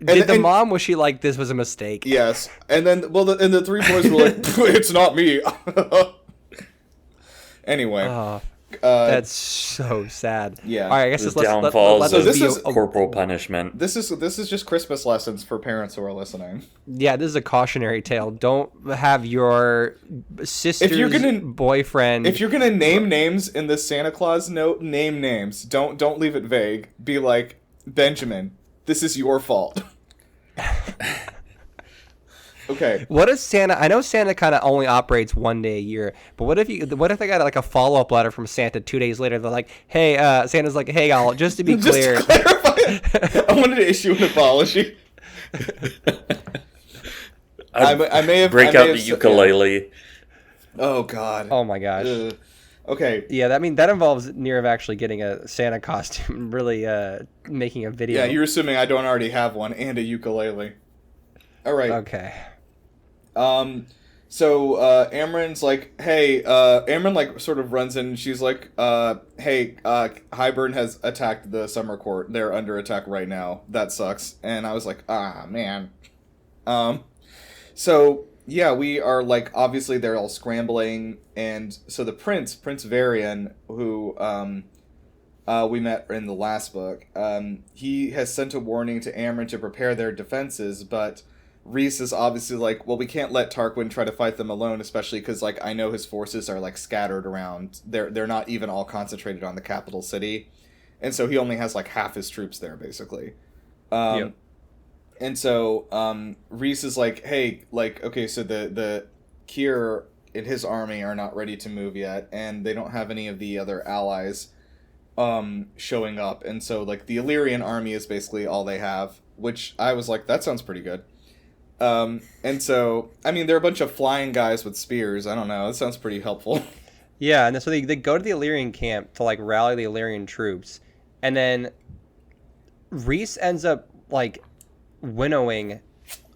[SPEAKER 4] Did the mom, was she like, this was a mistake?
[SPEAKER 3] Yes. And then the 3 boys were like, it's not me. Anyway.
[SPEAKER 4] That's so sad.
[SPEAKER 3] Yeah.
[SPEAKER 4] All right, I guess
[SPEAKER 5] the downfalls of corporal punishment.
[SPEAKER 3] This is just Christmas lessons for parents who are listening.
[SPEAKER 4] Yeah, this is a cautionary tale. Don't have your sister's boyfriend.
[SPEAKER 3] If you're gonna name names in the Santa Claus note, name names. Don't leave it vague. Be like, Benjamin, this is your fault. Okay.
[SPEAKER 4] What if Santa? I know Santa kind of only operates one day a year, but what if they got like a follow-up letter from Santa 2 days later? They're like, "Hey, Santa's like, hey, y'all, just to be clear,
[SPEAKER 3] to clarify, I wanted to issue an apology." I may have
[SPEAKER 5] break out the ukulele.
[SPEAKER 3] Oh God.
[SPEAKER 4] Oh my gosh.
[SPEAKER 3] Okay.
[SPEAKER 4] Yeah, that involves Nirav actually getting a Santa costume and really making a video.
[SPEAKER 3] Yeah, you're assuming I don't already have one and a ukulele. All right.
[SPEAKER 4] Okay.
[SPEAKER 3] So Amren's like, hey, Amren like sort of runs in and she's like, hey, Hybern has attacked the summer court. They're under attack right now. That sucks. And I was like, man. So yeah, we are like, obviously they're all scrambling. And so the Prince Varian, who, we met in the last book, he has sent a warning to Amren to prepare their defenses, but Rhys is obviously like, well, we can't let Tarquin try to fight them alone, especially because, like, I know his forces are, like, scattered around. They're not even all concentrated on the capital city. And so he only has, like, half his troops there, basically.
[SPEAKER 4] Yep.
[SPEAKER 3] And so Rhys is like, hey, like, okay, so the Kier in his army are not ready to move yet, and they don't have any of the other allies showing up. And so, like, the Illyrian army is basically all they have, which I was like, that sounds pretty good. And so, I mean, they're a bunch of flying guys with spears. I don't know. That sounds pretty helpful.
[SPEAKER 4] Yeah, and so they go to the Illyrian camp to, like, rally the Illyrian troops. And then Rhys ends up, like, winnowing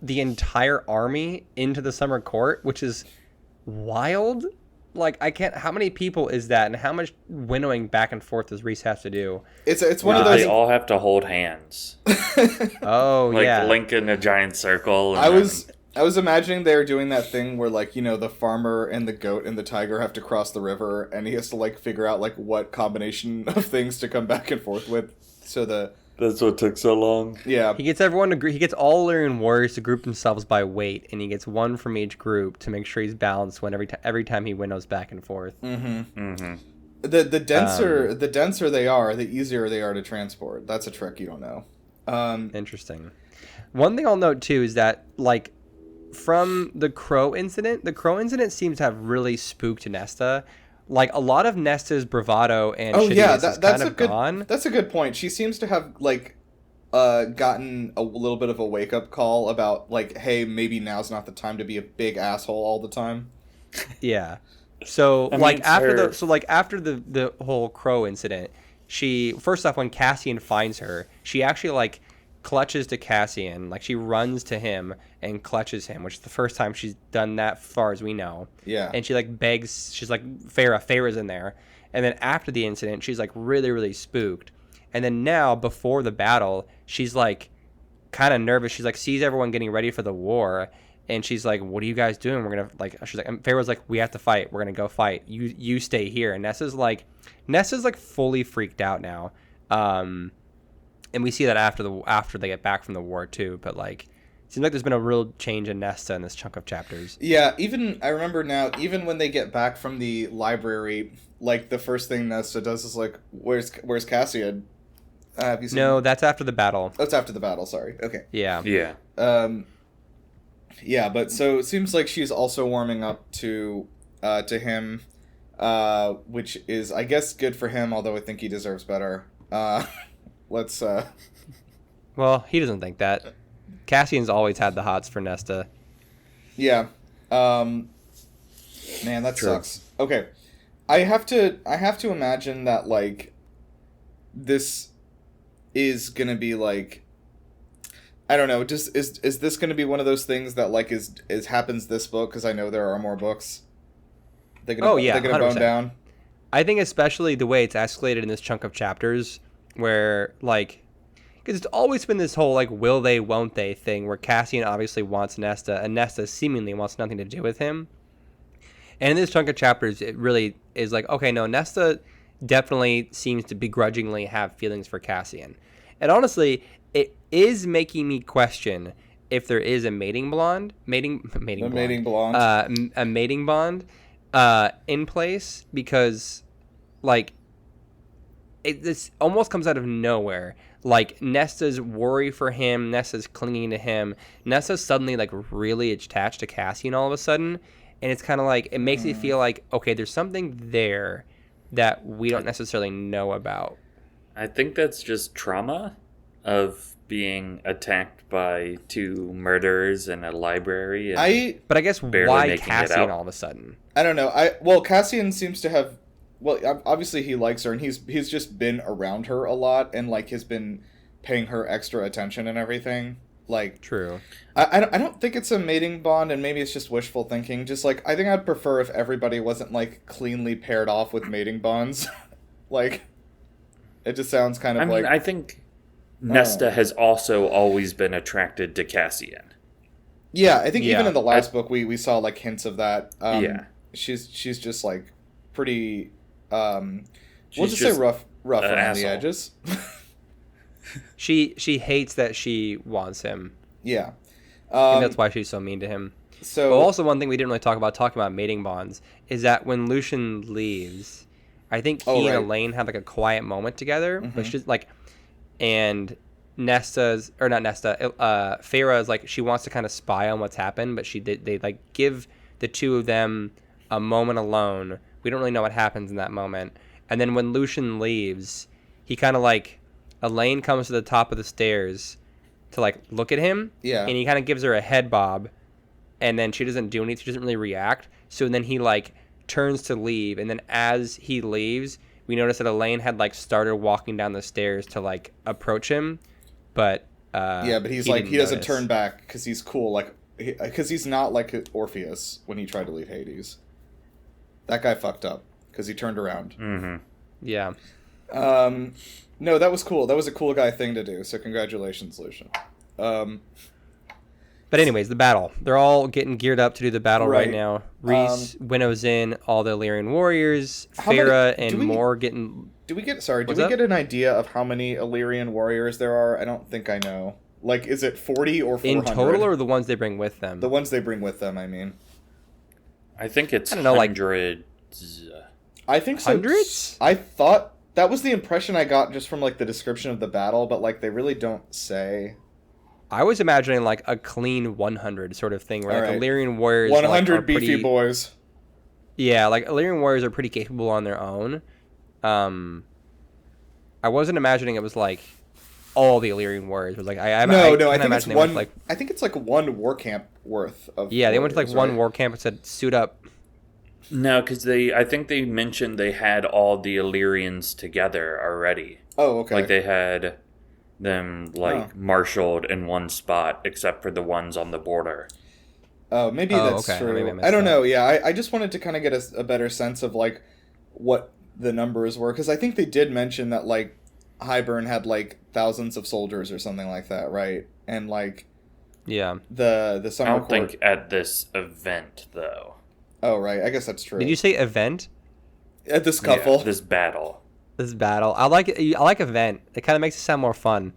[SPEAKER 4] the entire army into the summer court, which is wild. Like, I can't... How many people is that, and how much winnowing back and forth does Rhys have to do?
[SPEAKER 3] It's one of those...
[SPEAKER 5] They all have to hold hands.
[SPEAKER 4] Oh,
[SPEAKER 5] like,
[SPEAKER 4] yeah.
[SPEAKER 5] Link in a giant circle. And
[SPEAKER 3] I was imagining they're doing that thing where, like, you know, the farmer and the goat and the tiger have to cross the river, and he has to, like, figure out, like, what combination of things to come back and forth with. So
[SPEAKER 5] That's what took so long.
[SPEAKER 3] Yeah.
[SPEAKER 4] He gets everyone to he gets all Illyrian warriors to group themselves by weight, and he gets one from each group to make sure he's balanced when every time he winnows back and forth.
[SPEAKER 3] The denser they are, the easier they are to transport. That's a trick you don't know.
[SPEAKER 4] Interesting. One thing I'll note too is that, like, from the crow incident seems to have really spooked Nesta. Like, a lot of Nesta's bravado and shittiness is kind of gone.
[SPEAKER 3] That's a good point. She seems to have, like, gotten a little bit of a wake-up call about, like, hey, maybe now's not the time to be a big asshole all the time.
[SPEAKER 4] Yeah. So, after the whole crow incident, she, first off, when Cassian finds her, she actually, like, clutches to Cassian, like, she runs to him and clutches him, which is the first time she's done that, far as we know.
[SPEAKER 3] Yeah.
[SPEAKER 4] And she, like, begs, she's like, Farah's in there. And then after the incident, she's, like, really, really spooked. And then now, before the battle, she's, like, kind of nervous. She's, like, sees everyone getting ready for the war, and she's like, what are you guys doing? We're gonna, like, she's like, and Farah's like, we have to fight. We're gonna go fight. You stay here. And Nessa's like fully freaked out now. And we see that after they get back from the war too. But, like, it seems like there's been a real change in Nesta in this chunk of chapters.
[SPEAKER 3] Yeah, I remember now, even when they get back from the library, like, the first thing Nesta does is, like, where's Cassian? Have you seen
[SPEAKER 4] No, that's after the battle.
[SPEAKER 3] Oh, it's after the battle, sorry. Okay.
[SPEAKER 4] Yeah.
[SPEAKER 5] Yeah.
[SPEAKER 3] Yeah, but so it seems like she's also warming up to him, which is, I guess, good for him, although I think he deserves better. Let's
[SPEAKER 4] Well, he doesn't think that. Cassian's always had the hots for Nesta.
[SPEAKER 3] Yeah. Man, that sucks. Okay. I have to imagine that, like, this is gonna be, like, I don't know, just is this gonna be one of those things that, like, is happens this book, because I know there are more books. They're gonna bone down.
[SPEAKER 4] I think especially the way it's escalated in this chunk of chapters, where, like, because it's always been this whole, like, will they, won't they thing, where Cassian obviously wants Nesta, and Nesta seemingly wants nothing to do with him. And in this chunk of chapters, it really is like, okay, no, Nesta definitely seems to begrudgingly have feelings for Cassian. And honestly, it is making me question if there is a mating bond in place, because, like, this almost comes out of nowhere. Like, Nesta's worry for him, Nesta's clinging to him, Nesta's suddenly, like, really attached to Cassian all of a sudden, and it's kind of like, it makes me feel like, okay, there's something there that we don't necessarily know about.
[SPEAKER 5] I think that's just trauma of being attacked by two murderers in a library.
[SPEAKER 4] But I guess why Cassian all of a sudden?
[SPEAKER 3] I don't know. Cassian seems to have, well, obviously he likes her, and he's just been around her a lot, and, like, has been paying her extra attention and everything. Like,
[SPEAKER 4] true.
[SPEAKER 3] I don't think it's a mating bond, and maybe it's just wishful thinking. Just, like, I think I'd prefer if everybody wasn't, like, cleanly paired off with mating bonds. Like, it just sounds kind of like...
[SPEAKER 5] I think Nesta has also always been attracted to Cassian.
[SPEAKER 3] Yeah, I think even in the last book we saw, like, hints of that. She's just, like, pretty... we'll just say rough around
[SPEAKER 5] asshole.
[SPEAKER 3] the edges.
[SPEAKER 4] She hates that she wants him.
[SPEAKER 3] Yeah.
[SPEAKER 4] And that's why she's so mean to him.
[SPEAKER 3] So,
[SPEAKER 4] but also, one thing we didn't really talking about mating bonds, is that when Lucian leaves, I think he and Elaine have, like, a quiet moment together. Mm-hmm. But she's like, and Farah is like, she wants to kind of spy on what's happened, but they like give the two of them a moment alone. We don't really know what happens in that moment. And then when Lucian leaves, he kind of, like, Elaine comes to the top of the stairs to, like, look at him.
[SPEAKER 3] Yeah.
[SPEAKER 4] And he kind of gives her a head bob, and then she doesn't do anything. She doesn't really react. So then he, like, turns to leave, and then as he leaves, we notice that Elaine had, like, started walking down the stairs to, like, approach him, but
[SPEAKER 3] but he's like, he doesn't turn back because he's cool, like, because he's not like Orpheus when he tried to leave Hades. That guy fucked up because he turned around.
[SPEAKER 5] Mm-hmm.
[SPEAKER 4] Yeah.
[SPEAKER 3] No, that was cool. That was a cool guy thing to do. So congratulations, Lucian.
[SPEAKER 4] But But anyways, the battle. They're all getting geared up to do the battle right
[SPEAKER 3] Right.
[SPEAKER 4] now. Reese winnows in all the Illyrian warriors.
[SPEAKER 3] How many-
[SPEAKER 4] Farah
[SPEAKER 3] do
[SPEAKER 4] and
[SPEAKER 3] we-
[SPEAKER 4] more getting...
[SPEAKER 3] Do we get
[SPEAKER 4] What's up?
[SPEAKER 3] an idea of how many Illyrian warriors there are? I don't think I know. Like, is it 40 or 400?
[SPEAKER 4] In total, or the ones they bring with them?
[SPEAKER 3] The ones they bring with them, I mean.
[SPEAKER 5] I think it's
[SPEAKER 4] I don't know, like-
[SPEAKER 5] hundreds.
[SPEAKER 3] I think so.
[SPEAKER 4] Hundreds?
[SPEAKER 3] I thought that was the impression I got just from like the description of the battle, but like they really don't say.
[SPEAKER 4] I was imagining like a clean 100 sort of thing, where like
[SPEAKER 3] Alright.
[SPEAKER 4] Illyrian warriors
[SPEAKER 3] 100
[SPEAKER 4] like, are
[SPEAKER 3] beefy
[SPEAKER 4] pretty,
[SPEAKER 3] boys.
[SPEAKER 4] Yeah, like Illyrian warriors are pretty capable on their own. I wasn't imagining it was like all the Illyrian warriors. It was like I
[SPEAKER 3] No, I
[SPEAKER 4] kinda
[SPEAKER 3] think it's
[SPEAKER 4] imagine they
[SPEAKER 3] one.
[SPEAKER 4] went, like,
[SPEAKER 3] I think it's like one war camp worth of.
[SPEAKER 4] yeah, they went to like
[SPEAKER 3] warriors,
[SPEAKER 4] one
[SPEAKER 3] right?
[SPEAKER 4] war camp and said suit up.
[SPEAKER 5] No, because I think they mentioned they had all the Illyrians together already.
[SPEAKER 3] Oh, okay.
[SPEAKER 5] Like they had them marshaled in one spot, except for the ones on the border.
[SPEAKER 3] Oh, maybe
[SPEAKER 4] Oh,
[SPEAKER 3] that's
[SPEAKER 4] okay.
[SPEAKER 3] true.
[SPEAKER 4] Maybe I missed
[SPEAKER 3] I don't
[SPEAKER 4] that.
[SPEAKER 3] know. Yeah, I just wanted to kind of get a better sense of like what the numbers were, because I think they did mention that like Highburn had like thousands of soldiers or something like that, right? And like
[SPEAKER 4] Yeah.
[SPEAKER 3] the
[SPEAKER 5] I
[SPEAKER 3] summer
[SPEAKER 5] don't
[SPEAKER 3] court.
[SPEAKER 5] think at this event though.
[SPEAKER 3] Oh, right. I guess that's true.
[SPEAKER 4] Did you say event?
[SPEAKER 3] At the scuffle?
[SPEAKER 5] Yeah, this battle.
[SPEAKER 4] This battle. I like it. I like event. It kind of makes it sound more fun.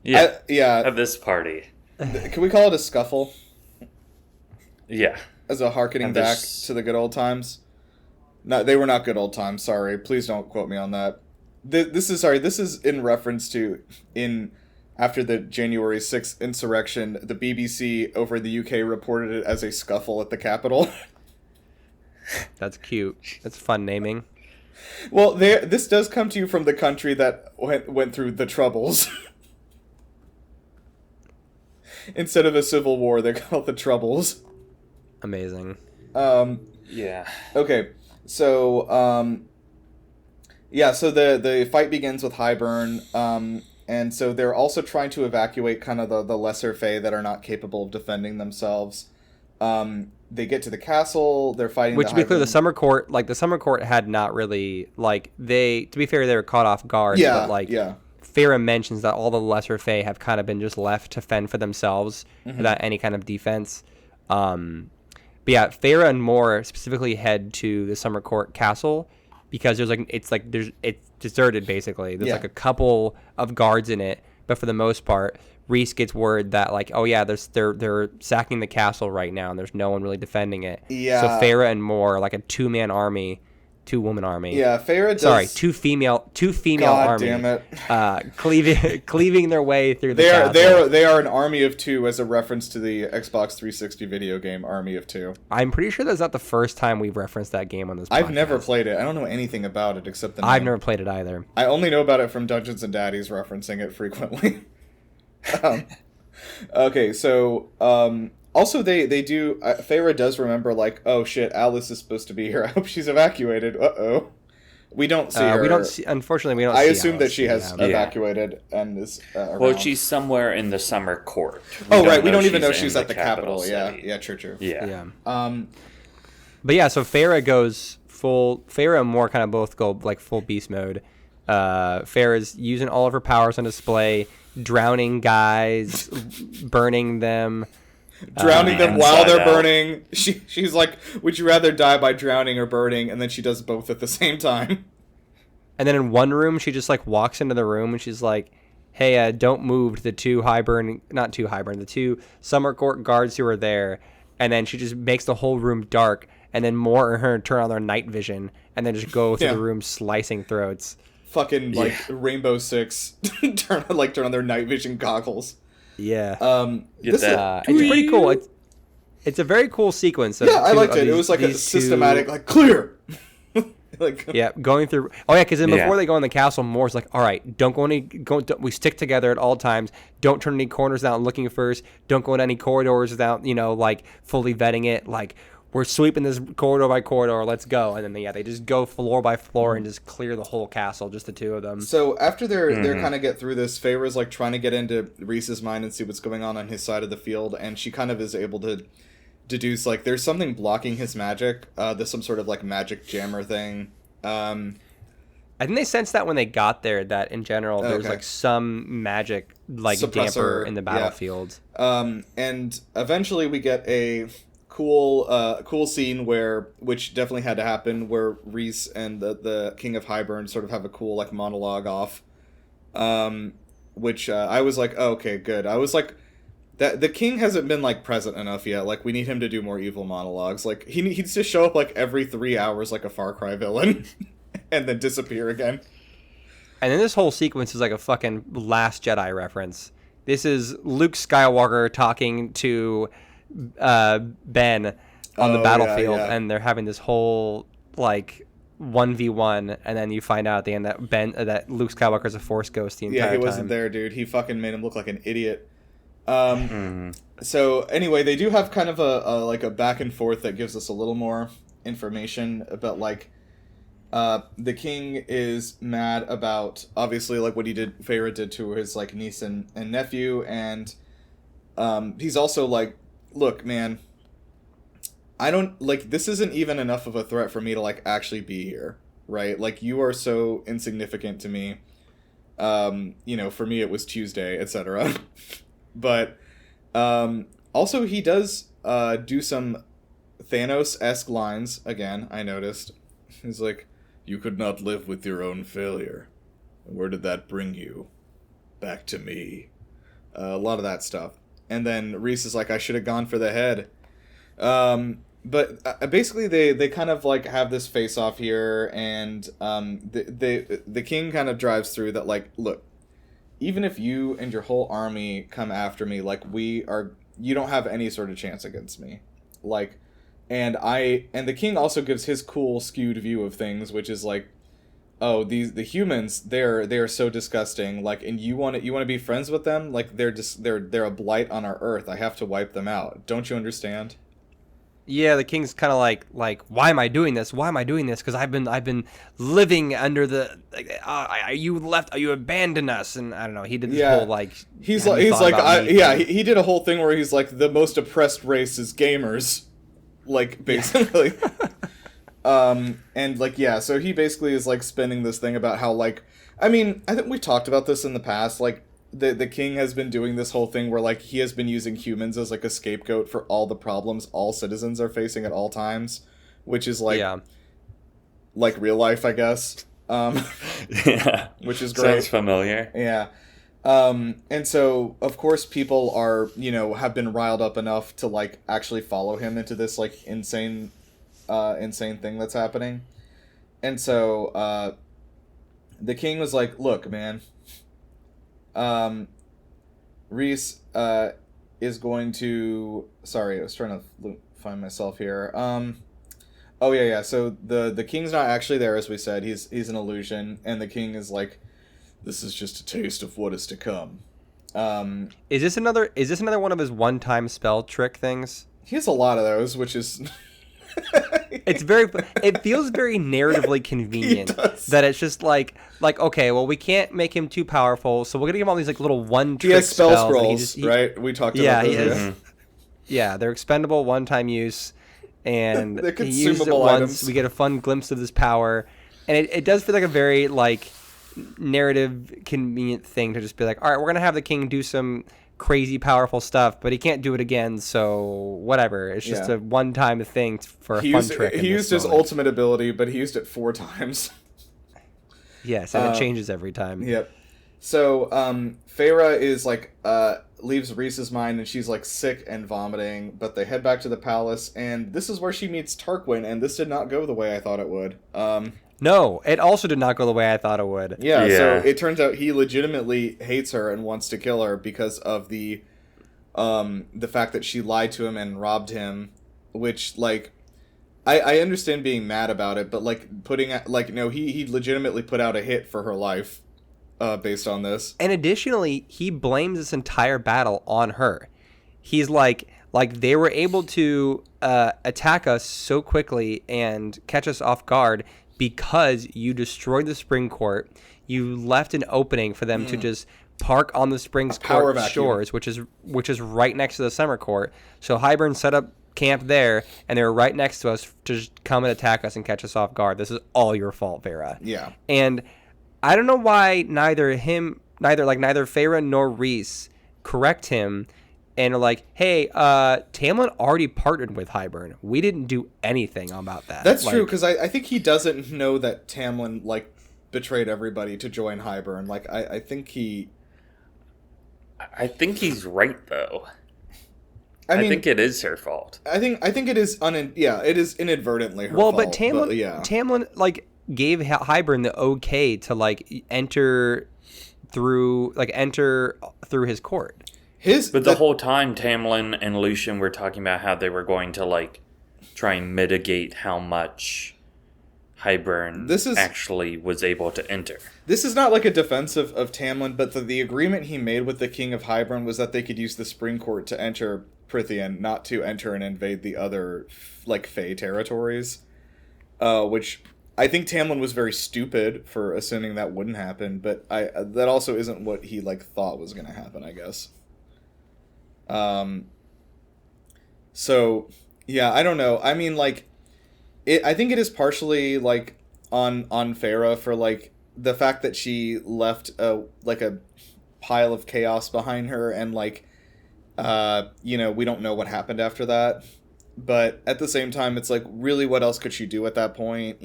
[SPEAKER 5] Yeah,
[SPEAKER 3] Yeah.
[SPEAKER 5] at this party.
[SPEAKER 3] Can we call it a scuffle?
[SPEAKER 5] Yeah.
[SPEAKER 3] As a harkening
[SPEAKER 5] And
[SPEAKER 3] back
[SPEAKER 5] this-
[SPEAKER 3] to the good old times? No, they were not good old times. Sorry. Please don't quote me on that. This is in reference to after the January 6th insurrection, the BBC over in the UK reported it as a scuffle at the Capitol.
[SPEAKER 4] That's cute. That's fun naming.
[SPEAKER 3] Well, this does come to you from the country that went through the Troubles. Instead of a civil war, they call it the Troubles.
[SPEAKER 4] Amazing.
[SPEAKER 5] Yeah.
[SPEAKER 3] Okay, so yeah, so the fight begins with Highburn, and so they're also trying to evacuate kind of the lesser Fae that are not capable of defending themselves. They get to the castle. They're fighting.
[SPEAKER 4] Which, to be clear, the
[SPEAKER 3] Highburn-
[SPEAKER 4] summer court had not really to be fair, they were caught off guard.
[SPEAKER 3] Yeah,
[SPEAKER 4] but
[SPEAKER 3] yeah.
[SPEAKER 4] Farah mentions that all the lesser Fae have kind of been just left to fend for themselves without any kind of defense. But yeah, Farah and Moore specifically head to the Summer Court Castle because it's deserted basically. There's
[SPEAKER 3] Yeah.
[SPEAKER 4] like a couple of guards in it, but for the most part, Reese gets word that like, oh yeah, they're sacking the castle right now and there's no one really defending it.
[SPEAKER 3] Yeah.
[SPEAKER 4] So Farah and Moore are like a two-woman army.
[SPEAKER 3] Yeah, Farah does...
[SPEAKER 4] Sorry, two female
[SPEAKER 3] God
[SPEAKER 4] army.
[SPEAKER 3] damn it.
[SPEAKER 4] Cleaving their way through the castle.
[SPEAKER 3] They are an army of two as a reference to the Xbox 360 video game Army of Two.
[SPEAKER 4] I'm pretty sure that's not the first time we've referenced that game on this podcast.
[SPEAKER 3] I've never played it. I don't know anything about it except the name.
[SPEAKER 4] I've never played it either.
[SPEAKER 3] I only know about it from Dungeons and Daddies referencing it frequently. Okay, so also they do Farah does remember like, oh shit, Alice is supposed to be here. I hope she's evacuated. Uh-oh. We don't see her.
[SPEAKER 4] Unfortunately, we don't.
[SPEAKER 3] I
[SPEAKER 4] see
[SPEAKER 3] assume
[SPEAKER 4] Alice.
[SPEAKER 3] that she has
[SPEAKER 4] Yeah.
[SPEAKER 3] evacuated and is around.
[SPEAKER 5] Well, she's somewhere in the summer court.
[SPEAKER 3] Oh right, we don't even know
[SPEAKER 5] in
[SPEAKER 3] she's at the
[SPEAKER 5] capital
[SPEAKER 3] Capitol. Yeah,
[SPEAKER 5] city.
[SPEAKER 3] yeah, true.
[SPEAKER 5] Yeah.
[SPEAKER 4] Yeah. But yeah, so Farah goes full. Farah and Moore kind of both go like full beast mode. Farah's using all of her powers on display, drowning guys, burning them.
[SPEAKER 3] Drowning them
[SPEAKER 5] Inside
[SPEAKER 3] while they're
[SPEAKER 5] out.
[SPEAKER 3] burning. She's like, would you rather die by drowning or burning? And then she does both at the same time.
[SPEAKER 4] And then in one room, she just like walks into the room and she's like, "Hey, don't move to the the two Summer Court guards who are there." And then she just makes the whole room dark. And then Moore and her turn on their night vision and then just go through
[SPEAKER 3] Yeah.
[SPEAKER 4] the room slicing throats.
[SPEAKER 3] Fucking like Rainbow Six turn on their night vision goggles.
[SPEAKER 4] Yeah.
[SPEAKER 5] Get
[SPEAKER 3] This
[SPEAKER 5] that.
[SPEAKER 4] It's pretty cool. It's a very cool sequence. Of
[SPEAKER 3] yeah, I
[SPEAKER 4] two-
[SPEAKER 3] liked
[SPEAKER 4] of
[SPEAKER 3] it. It
[SPEAKER 4] these-
[SPEAKER 3] was like a
[SPEAKER 4] these two-
[SPEAKER 3] systematic, like clear. Like
[SPEAKER 4] Yeah, going through. Oh yeah, because then
[SPEAKER 5] Yeah.
[SPEAKER 4] before they go in the castle, Moore's like, "All right, don't go we stick together at all times. Don't turn any corners without looking first. Don't go into any corridors without like fully vetting it. Like we're sweeping this corridor by corridor. Let's go." And then they just go floor by floor and just clear the whole castle, just the two of them.
[SPEAKER 3] So after they're kind of get through this, Feyre's like trying to get into Reese's mind and see what's going on his side of the field, and she kind of is able to deduce like there's something blocking his magic. There's some sort of like magic jammer thing.
[SPEAKER 4] I think they sensed that when they got there, that in general there's like some magic like damper in the battlefield.
[SPEAKER 3] Yeah. And eventually we get a cool scene which definitely had to happen, where Rhys and the King of Hybern sort of have a cool like monologue off, which I was like, oh, okay, good. I was like, that the king hasn't been like present enough yet. Like, we need him to do more evil monologues. Like, he needs to show up like every 3 hours like a Far Cry villain and then disappear again.
[SPEAKER 4] And then this whole sequence is like a fucking Last Jedi reference. This is Luke Skywalker talking to Ben on the battlefield, and they're having this whole like 1v1, and then you find out at the end that Luke Skywalker's a Force ghost the entire time.
[SPEAKER 3] Yeah, he wasn't there, dude. He fucking made him look like an idiot. So anyway, they do have kind of a back and forth that gives us a little more information about like the king is mad about obviously like what Feyre did to his like niece and nephew, and he's also like, look, man, I don't like, this isn't even enough of a threat for me to like actually be here, right? Like, you are so insignificant to me. For me it was Tuesday, etc. But also he does do some Thanos-esque lines again, I noticed. He's like, you could not live with your own failure. Where did that bring you? Back to me. A lot of that stuff. And then Rhys is like, I should have gone for the head. But basically they kind of like have this face-off here, and the king kind of drives through that like, look, even if you and your whole army come after me, like, you don't have any sort of chance against me. Like, and the king also gives his cool skewed view of things, which is like, oh, the humans, they're so disgusting, like, and you want to be friends with them? Like, they're a blight on our earth. I have to wipe them out. Don't you understand?
[SPEAKER 4] Yeah, the king's kind of like, why am I doing this? Why am I doing this? Because I've been living under the you abandoned us, and I don't know. He did this whole like
[SPEAKER 3] he did a whole thing where he's like, the most oppressed race is gamers, like, basically. And like, yeah, so he basically is like spinning this thing about how, like, I mean, I think we've talked about this in the past, like, the king has been doing this whole thing where, like, he has been using humans as, like, a scapegoat for all the problems all citizens are facing at all times, which is, like, like real life, I guess.
[SPEAKER 5] Yeah.
[SPEAKER 3] Which is great.
[SPEAKER 5] Sounds familiar.
[SPEAKER 3] Yeah. And so, of course, people are, have been riled up enough to, like, actually follow him into this, like, insane thing that's happening. And so, the king was like, look, man, Rhys is going to... Sorry, I was trying to find myself here. So the king's not actually there, as we said. He's an illusion, and the king is like, this is just a taste of what is to come.
[SPEAKER 4] Is this another one of his one-time spell trick things?
[SPEAKER 3] He has a lot of those, which is...
[SPEAKER 4] It feels very narratively convenient that it's just like okay, well, we can't make him too powerful, so we're gonna give him all these like little one-trick
[SPEAKER 3] he has spell
[SPEAKER 4] spells,
[SPEAKER 3] scrolls, right? We talked about those.
[SPEAKER 4] Yeah, they're expendable, one-time use, and
[SPEAKER 3] they're
[SPEAKER 4] he uses it once. We get a fun glimpse of his power, and it does feel like a very like narrative convenient thing to just be like, all right, we're gonna have the king do some crazy powerful stuff, but he can't do it again, so whatever. It's just a one-time thing for a fun trick.
[SPEAKER 3] He used his ultimate ability, but he used it 4 times.
[SPEAKER 4] Yes, and it changes every time.
[SPEAKER 3] Yep. So Feyre is like leaves Rhys's mind, and she's like sick and vomiting, but they head back to the palace, and this is where she meets Tarquin, and this did not go the way I thought it would.
[SPEAKER 4] No, it also did not go the way I thought it would.
[SPEAKER 3] Yeah, so it turns out he legitimately hates her and wants to kill her because of the fact that she lied to him and robbed him, which, like, I understand being mad about it, but, like, he legitimately put out a hit for her life based on this.
[SPEAKER 4] And additionally, he blames this entire battle on her. He's like they were able to attack us so quickly and catch us off guard because you destroyed the spring court. You left an opening for them to just park on the spring court shores, which is right next to the summer court. So Hybern set up camp there, and they were right next to us to just come and attack us and catch us off guard. This is all your fault, Farah.
[SPEAKER 3] Yeah.
[SPEAKER 4] And I don't know why neither Farah nor Reese correct him and are like, hey, Tamlin already partnered with Hybern. We didn't do anything about that.
[SPEAKER 3] That's true, because I think he doesn't know that Tamlin, like, betrayed everybody to join Hybern. Like, I think he...
[SPEAKER 5] I think he's right, though.
[SPEAKER 3] I mean,
[SPEAKER 5] think it is her fault.
[SPEAKER 3] I think it is it is inadvertently her
[SPEAKER 4] fault.
[SPEAKER 3] fault.
[SPEAKER 4] But Tamlin like gave Hybern the okay to like enter through his court.
[SPEAKER 5] The whole time Tamlin and Lucian were talking about how they were going to like try and mitigate how much Hybern actually was able to enter.
[SPEAKER 3] This is not like a defense of Tamlin, but the agreement he made with the King of Hybern was that they could use the Spring Court to enter Prythian, not to enter and invade the other, like, Fey territories. Which I think Tamlin was very stupid for assuming that wouldn't happen, but that also isn't what he, like, thought was going to happen, I guess. So, yeah, I don't know. I mean, like, I think it is partially, like, on Farah for, like, the fact that she left, like, a pile of chaos behind her, and, like, we don't know what happened after that. But at the same time, it's like, really, what else could she do at that point?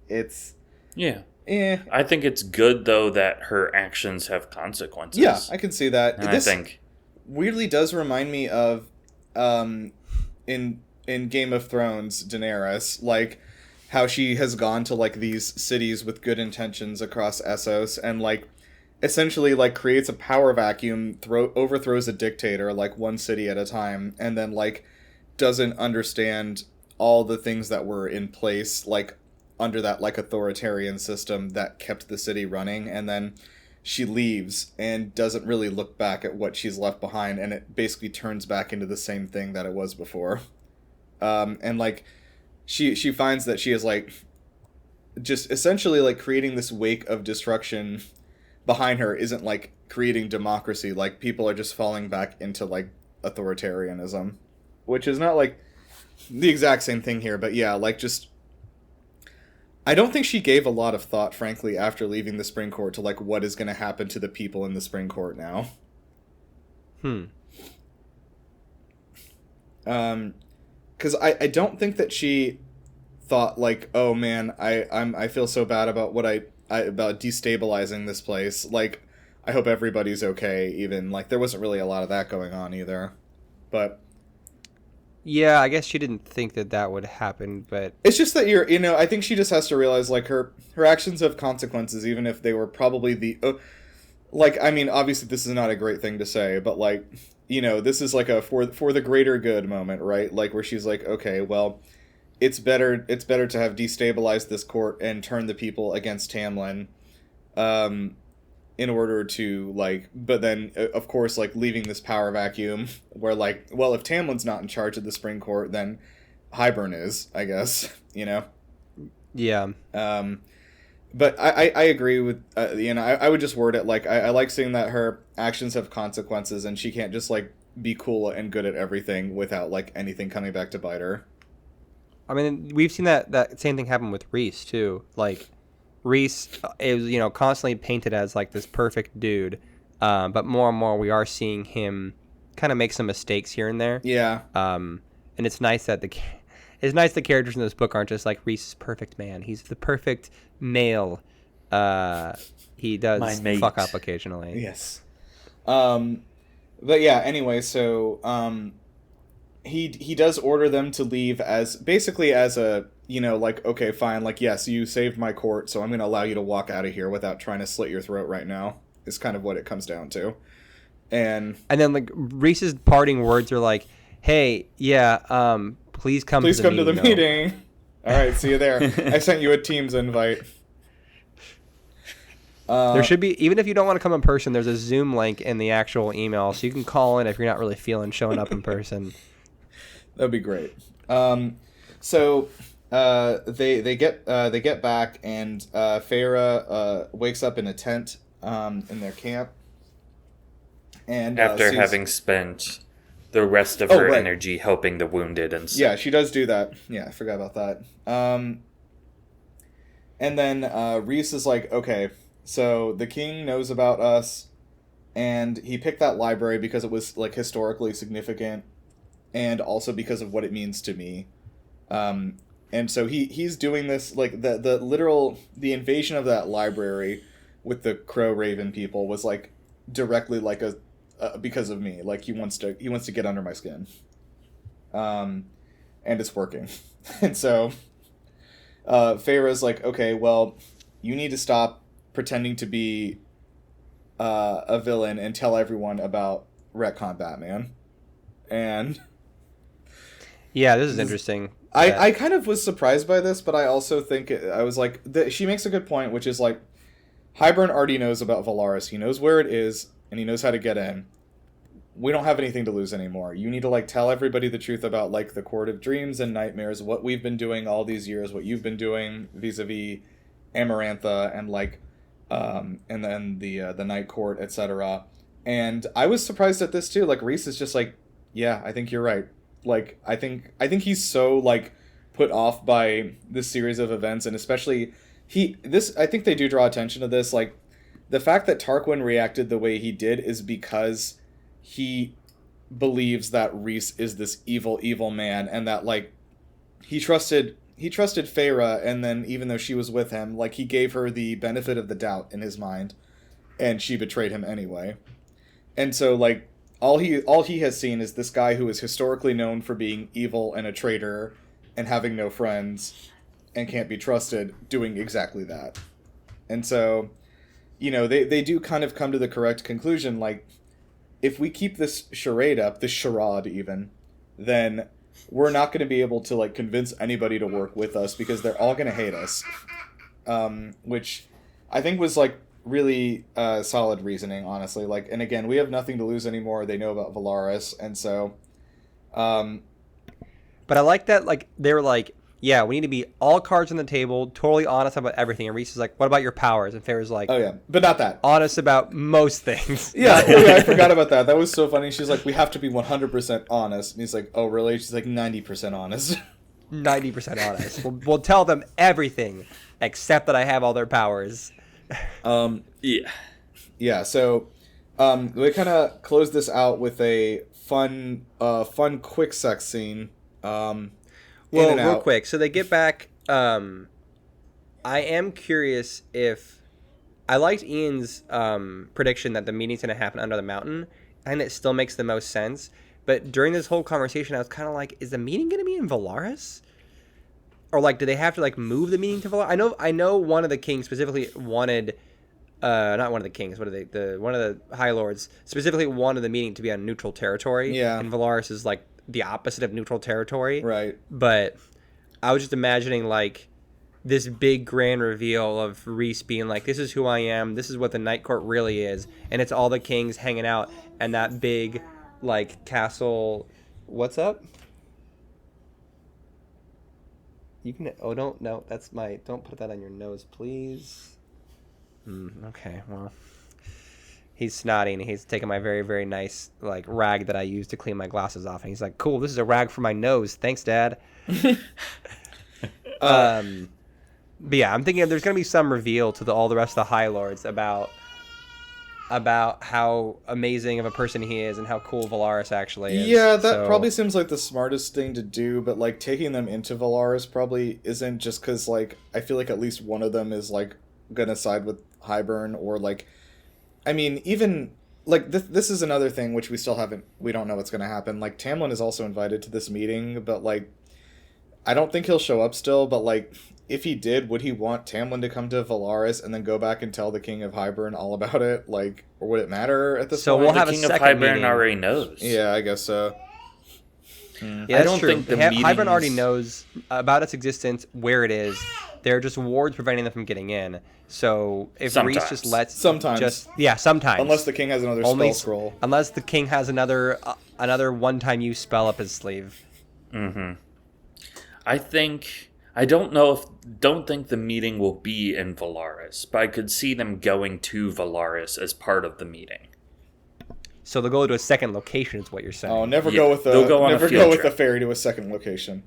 [SPEAKER 3] It's...
[SPEAKER 5] Yeah. I think it's good, though, that her actions have consequences.
[SPEAKER 3] Yeah, I can see that.
[SPEAKER 5] And
[SPEAKER 3] this
[SPEAKER 5] I think...
[SPEAKER 3] weirdly does remind me of, in Game of Thrones, Daenerys, like, how she has gone to, like, these cities with good intentions across Essos, and, like, essentially, like, creates a power vacuum, overthrows a dictator, like, one city at a time, and then, like, doesn't understand all the things that were in place, like, under that, like, authoritarian system that kept the city running, and then she leaves and doesn't really look back at what she's left behind, and it basically turns back into the same thing that it was before. And, like, she finds that she is, like, just essentially, like, creating this wake of destruction behind her isn't, like, creating democracy. Like, people are just falling back into, like, authoritarianism. Which is not, like, the exact same thing here, but yeah, like, just... I don't think she gave a lot of thought, frankly, after leaving the Spring Court to, like, what is going to happen to the people in the Spring Court now. Because I don't think that she thought, like, oh man, I feel so bad about what about destabilizing this place. Like, I hope everybody's okay, even. Like, there wasn't really a lot of that going on either. But...
[SPEAKER 4] yeah, I guess she didn't think that would happen, but...
[SPEAKER 3] it's just that I think she just has to realize, like, her actions have consequences, even if they were probably I mean, obviously this is not a great thing to say, but, like, this is, like, a for the greater good moment, right? Like, where she's like, okay, well, it's better to have destabilized this court and turn the people against Tamlin, in order to, like, but then, of course, like, leaving this power vacuum where, like, well, if Tamlin's not in charge of the Spring Court, then Hybern is, I guess,
[SPEAKER 4] Yeah.
[SPEAKER 3] But I agree with, I would just word it, like, I like seeing that her actions have consequences and she can't just, like, be cool and good at everything without, like, anything coming back to bite her.
[SPEAKER 4] I mean, we've seen that same thing happen with Reese, too. Like... Reese is, constantly painted as, like, this perfect dude, but more and more we are seeing him kind of make some mistakes here and there.
[SPEAKER 3] Yeah.
[SPEAKER 4] And it's nice that the characters in this book aren't just like Reese is perfect man. He's the perfect male. He does fuck up occasionally.
[SPEAKER 3] Yes. But yeah. Anyway, so he does order them to leave as basically as a. Like, okay, fine, like, yes, you saved my court, so I'm going to allow you to walk out of here without trying to slit your throat right now, is kind of what it comes down to. And then,
[SPEAKER 4] like, Reese's parting words are like, hey, yeah, please come to the
[SPEAKER 3] meeting. All right, see you there. I sent you a Teams invite.
[SPEAKER 4] There should be, even if you don't want to come in person, there's a Zoom link in the actual email, so you can call in if you're not really feeling showing up in person.
[SPEAKER 3] That'd be great. So... they get back, and Farah wakes up in a tent in their camp, and
[SPEAKER 5] after having spent the rest of her energy helping the wounded and stuff.
[SPEAKER 3] Yeah, she does do that. Yeah, I forgot about that. And then Rhys is like, okay, so the king knows about us, and he picked that library because it was like historically significant, and also because of what it means to me. And so he's doing this, like the invasion of that library with the Crow Raven people was like directly like because of me. Like he wants to get under my skin. And it's working. And so Feyre's like, okay, well, you need to stop pretending to be a villain and tell everyone about Retcon Batman. And
[SPEAKER 4] yeah, this is interesting.
[SPEAKER 3] I kind of was surprised by this, but I also think I was like, she makes a good point, which is like, Hybern already knows about Valaris. He knows where it is, and he knows how to get in. We don't have anything to lose anymore. You need to like tell everybody the truth about like the Court of Dreams and Nightmares, what we've been doing all these years, what you've been doing vis-a-vis Amarantha and like, and then the Night Court, etc. And I was surprised at this too. Like Rhys is just like, yeah, I think you're right. Like I think he's so like put off by this series of events, and especially I think they do draw attention to this, like the fact that Tarquin reacted the way he did is because he believes that Rhys is this evil man, and that like he trusted Feyre, and then even though she was with him, like he gave her the benefit of the doubt in his mind, and she betrayed him anyway. And so like all he has seen is this guy who is historically known for being evil and a traitor and having no friends and can't be trusted doing exactly that. And so, you know, they do kind of come to the correct conclusion, like, if we keep this charade up, this charade even, then we're not going to be able to like convince anybody to work with us because they're all going to hate us. Which I think was like really solid reasoning, honestly. Like, and again, we have nothing to lose anymore. They know about Valaris, and so
[SPEAKER 4] but I like that, like, they were like, yeah, we need to be all cards on the table, totally honest about everything. And Rhys is like, what about your powers? And Feyre's like,
[SPEAKER 3] oh yeah, but not that.
[SPEAKER 4] Honest about most things.
[SPEAKER 3] Yeah, oh, yeah, I forgot about that. That was so funny. She's like, we have to be 100% honest. And he's like, oh, really? She's like, 90% honest.
[SPEAKER 4] 90% honest. We'll tell them everything except that I have all their powers.
[SPEAKER 3] Yeah, so we kind of close this out with a fun quick sex scene.
[SPEAKER 4] Well, real quick, so they get back. I am curious if I liked Ian's prediction that the meeting's going to happen under the mountain, and it still makes the most sense. But during this whole conversation, I was kind of like, is the meeting going to be in Valaris? Or like, do they have to like move the meeting to Valaris? I know one of the kings specifically wanted, not one of the kings, one of the High Lords specifically wanted the meeting to be on neutral territory.
[SPEAKER 3] Yeah,
[SPEAKER 4] and Valaris is like the opposite of neutral territory.
[SPEAKER 3] Right.
[SPEAKER 4] But I was just imagining like this big grand reveal of Rhys being like, this is who I am, this is what the Night Court really is, and it's all the kings hanging out, and that big like castle. What's up? You can don't put that on your nose, please. Okay, well, he's snotty and he's taking my very, very nice like rag that I use to clean my glasses off, and he's like, cool, this is a rag for my nose, thanks, Dad. But yeah, I'm thinking there's gonna be some reveal to all the rest of the High Lords about how amazing of a person he is and how cool Valaris actually is.
[SPEAKER 3] Yeah, that probably seems like the smartest thing to do, but like taking them into Valaris probably isn't, just because like I feel like at least one of them is like gonna side with Hybern, or like, I mean, even like this is another thing which we don't know what's gonna happen. Like Tamlin is also invited to this meeting, but like I don't think he'll show up still, but like if he did, would he want Tamlin to come to Valaris and then go back and tell the King of Hybern all about it? Like, or would it matter at this point?
[SPEAKER 4] So we'll have
[SPEAKER 5] the King
[SPEAKER 4] a
[SPEAKER 5] of
[SPEAKER 4] second
[SPEAKER 5] Hybern
[SPEAKER 4] meeting.
[SPEAKER 5] already knows.
[SPEAKER 3] Yeah, I guess so.
[SPEAKER 4] Yeah, I don't think Hybern already knows about its existence, where it is. They're just wards preventing them from getting in. So if Rhys just lets sometimes,
[SPEAKER 3] unless the king has another spell scroll,
[SPEAKER 4] unless the king has another one-time use spell up his sleeve.
[SPEAKER 5] Mm-hmm. I don't think the meeting will be in Valaris, but I could see them going to Valaris as part of the meeting.
[SPEAKER 4] So they'll go to a second location, is what you're saying.
[SPEAKER 3] Oh, never
[SPEAKER 5] Yeah,
[SPEAKER 3] go with
[SPEAKER 5] they'll go on a
[SPEAKER 3] never
[SPEAKER 5] field
[SPEAKER 3] go with
[SPEAKER 5] trip.
[SPEAKER 3] the ferry to a second location.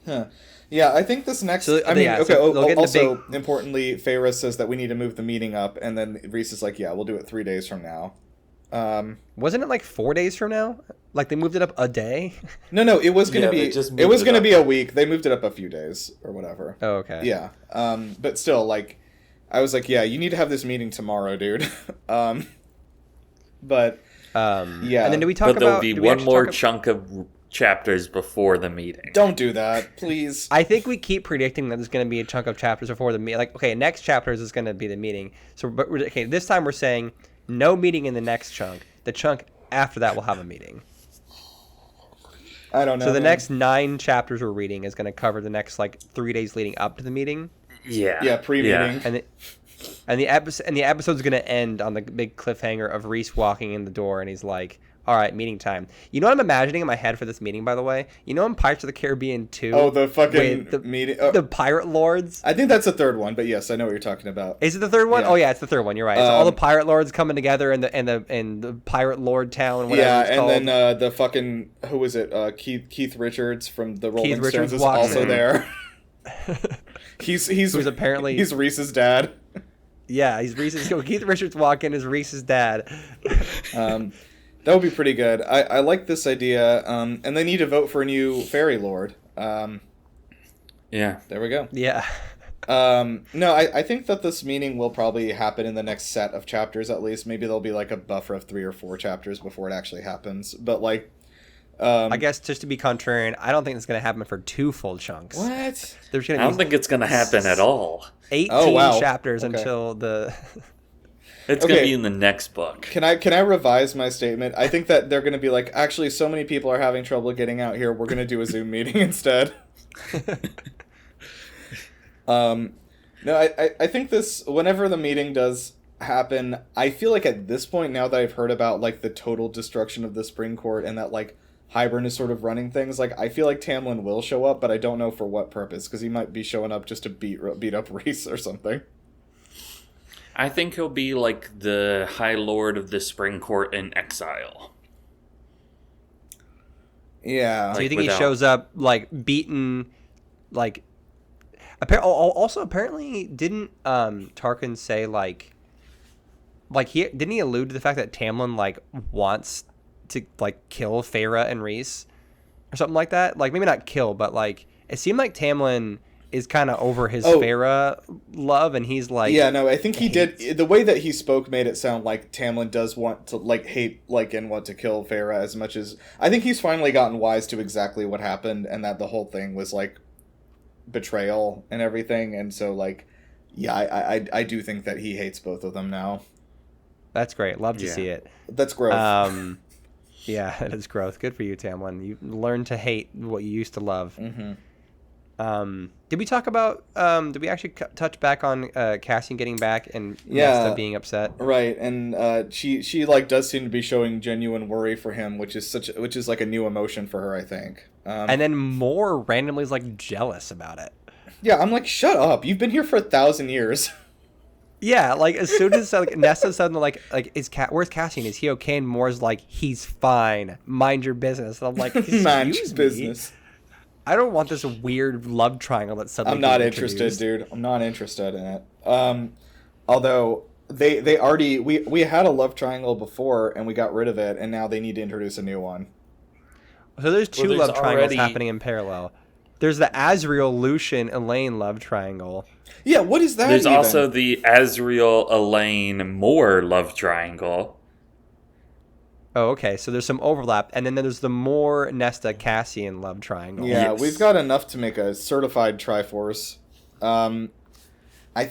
[SPEAKER 3] Huh. Yeah, I think this next.
[SPEAKER 4] So,
[SPEAKER 3] I mean,
[SPEAKER 4] yeah,
[SPEAKER 3] okay.
[SPEAKER 4] so they'll get in the
[SPEAKER 3] Also, importantly, Feyre says that we need to move the meeting up, and then Rhys is like, "Yeah, we'll do it 3 days from now."
[SPEAKER 4] Wasn't it like 4 days from now? Like they moved it up a day?
[SPEAKER 3] No, it was gonna
[SPEAKER 5] Yeah,
[SPEAKER 3] be.
[SPEAKER 5] they just
[SPEAKER 3] It
[SPEAKER 5] moved
[SPEAKER 3] was
[SPEAKER 5] it
[SPEAKER 3] gonna
[SPEAKER 5] up.
[SPEAKER 3] be a week. They moved it up a few days or whatever.
[SPEAKER 4] Oh, okay.
[SPEAKER 3] Yeah. But still, like, I was like, "Yeah, you need to have this meeting tomorrow, dude." But yeah.
[SPEAKER 4] And then do we talk
[SPEAKER 5] But there'll
[SPEAKER 4] about?
[SPEAKER 5] be
[SPEAKER 4] do we
[SPEAKER 5] one
[SPEAKER 4] actually
[SPEAKER 5] more
[SPEAKER 4] talk
[SPEAKER 5] chunk of chapters before the meeting.
[SPEAKER 3] Don't do that, please.
[SPEAKER 4] I think we keep predicting that there's going to be a chunk of chapters before the meeting. Like, okay, next chapters is going to be the meeting. So, but okay, this time we're saying no meeting in the next chunk. The chunk after that will have a meeting.
[SPEAKER 3] I don't know.
[SPEAKER 4] So the
[SPEAKER 3] man.
[SPEAKER 4] next 9 chapters we're reading is going to cover the next like 3 days leading up to the meeting,
[SPEAKER 3] Yeah, pre-meeting.
[SPEAKER 4] and the episode's going to end on the big cliffhanger of Rhys walking in the door and he's like, "All right, meeting time." You know what I'm imagining in my head for this meeting, by the way? You know in Pirates of the Caribbean 2?
[SPEAKER 3] Oh, the fucking
[SPEAKER 4] with the
[SPEAKER 3] meeting.
[SPEAKER 4] the pirate lords.
[SPEAKER 3] I think that's the third one, but yes, I know what you're talking about.
[SPEAKER 4] Is it the third one?
[SPEAKER 3] Yeah.
[SPEAKER 4] Oh yeah, it's the third one. You're right. It's all the pirate lords coming together in the pirate lord town. Whatever
[SPEAKER 3] Yeah,
[SPEAKER 4] it's
[SPEAKER 3] and
[SPEAKER 4] called.
[SPEAKER 3] then the fucking who was it? Keith Richards from the Rolling
[SPEAKER 4] Keith
[SPEAKER 3] Stones
[SPEAKER 4] Richards
[SPEAKER 3] is
[SPEAKER 4] walks
[SPEAKER 3] also
[SPEAKER 4] in.
[SPEAKER 3] there. He's
[SPEAKER 4] Who's apparently-
[SPEAKER 3] he's Reese's dad.
[SPEAKER 4] Yeah, he's Reese's. Keith Richards walking is Reese's dad.
[SPEAKER 3] That would be pretty good. I like this idea. And they need to vote for a new fairy lord.
[SPEAKER 5] Yeah.
[SPEAKER 3] There we go.
[SPEAKER 4] Yeah.
[SPEAKER 3] No, I think that this meeting will probably happen in the next set of chapters at least. Maybe there'll be like a buffer of 3 or 4 chapters before it actually happens. But like,
[SPEAKER 4] I guess just to be contrarian, I don't think it's going to happen for 2 full chunks.
[SPEAKER 3] what?
[SPEAKER 4] There's
[SPEAKER 5] I
[SPEAKER 4] going to
[SPEAKER 5] don't
[SPEAKER 4] be
[SPEAKER 5] think it's going to happen at all.
[SPEAKER 4] 18
[SPEAKER 3] Oh, wow.
[SPEAKER 4] chapters
[SPEAKER 3] Okay.
[SPEAKER 4] until the.
[SPEAKER 5] It's going
[SPEAKER 3] Okay.
[SPEAKER 5] to be in the next book.
[SPEAKER 3] Can I revise my statement? I think that they're going to be like, actually, so many people are having trouble getting out here. We're going to do a Zoom meeting instead. No, I think this, whenever the meeting does happen, I feel like at this point, now that I've heard about like the total destruction of the Spring Court and that like Hybern is sort of running things, like I feel like Tamlin will show up, but I don't know for what purpose, because he might be showing up just to beat up Rhys or something.
[SPEAKER 5] I think he'll be like the High Lord of the Spring Court in exile.
[SPEAKER 3] Yeah.
[SPEAKER 4] So you
[SPEAKER 5] Like,
[SPEAKER 4] think he
[SPEAKER 5] without-
[SPEAKER 4] shows up like beaten, like? Also, apparently, didn't Tarkin say like he didn't he allude to the fact that Tamlin like wants to like kill Feyre and Rhys or something like that? Like maybe not kill, but like it seemed like Tamlin is kind of over his Feyre love, and he's like,
[SPEAKER 3] yeah, no, I think he did. The way that he spoke made it sound like Tamlin does want to like hate like and want to kill Feyre as much as I think he's finally gotten wise to exactly what happened, and that the whole thing was like betrayal and everything, and so like, yeah, I do think that he hates both of them now.
[SPEAKER 4] That's great. Love to
[SPEAKER 5] Yeah.
[SPEAKER 4] see it.
[SPEAKER 3] That's growth.
[SPEAKER 4] Yeah, it is growth. Good for you, Tamlin. You learned to hate what you used to love.
[SPEAKER 3] Mm-hmm.
[SPEAKER 4] Did we talk about? Did we actually touch back on Cassian getting back and
[SPEAKER 3] Yeah.
[SPEAKER 4] Nesta being upset?
[SPEAKER 3] Right, and she like does seem to be showing genuine worry for him, which is like a new emotion for her, I think.
[SPEAKER 4] And then more randomly is like jealous about it.
[SPEAKER 3] Yeah, I'm like, shut up! You've been here for 1,000 years.
[SPEAKER 4] Yeah, like as soon as like Nesta suddenly like where's Cassian? Is he okay? And Moore's like, he's fine. Mind your business. And I'm like,
[SPEAKER 3] Mind
[SPEAKER 4] excuse
[SPEAKER 3] your
[SPEAKER 4] me?
[SPEAKER 3] business.
[SPEAKER 4] I don't want this weird love triangle that's suddenly.
[SPEAKER 3] I'm not
[SPEAKER 4] being
[SPEAKER 3] interested,
[SPEAKER 4] introduced.
[SPEAKER 3] dude. I'm not interested in it. Although they already we had a love triangle before and we got rid of it, and now they need to introduce a new one.
[SPEAKER 4] So there's 2
[SPEAKER 5] there's
[SPEAKER 4] love triangles
[SPEAKER 5] already-
[SPEAKER 4] happening in parallel. There's the Azriel, Lucian, Elaine love triangle.
[SPEAKER 3] Yeah, what is that?
[SPEAKER 5] There's
[SPEAKER 3] even?
[SPEAKER 5] also the Azriel, Elaine, Moore love triangle.
[SPEAKER 4] Oh, okay. So there's some overlap, and then there's the Moore, Nesta, Cassian love triangle.
[SPEAKER 3] Yeah,
[SPEAKER 5] Yes.
[SPEAKER 3] we've got enough to make a certified Triforce. I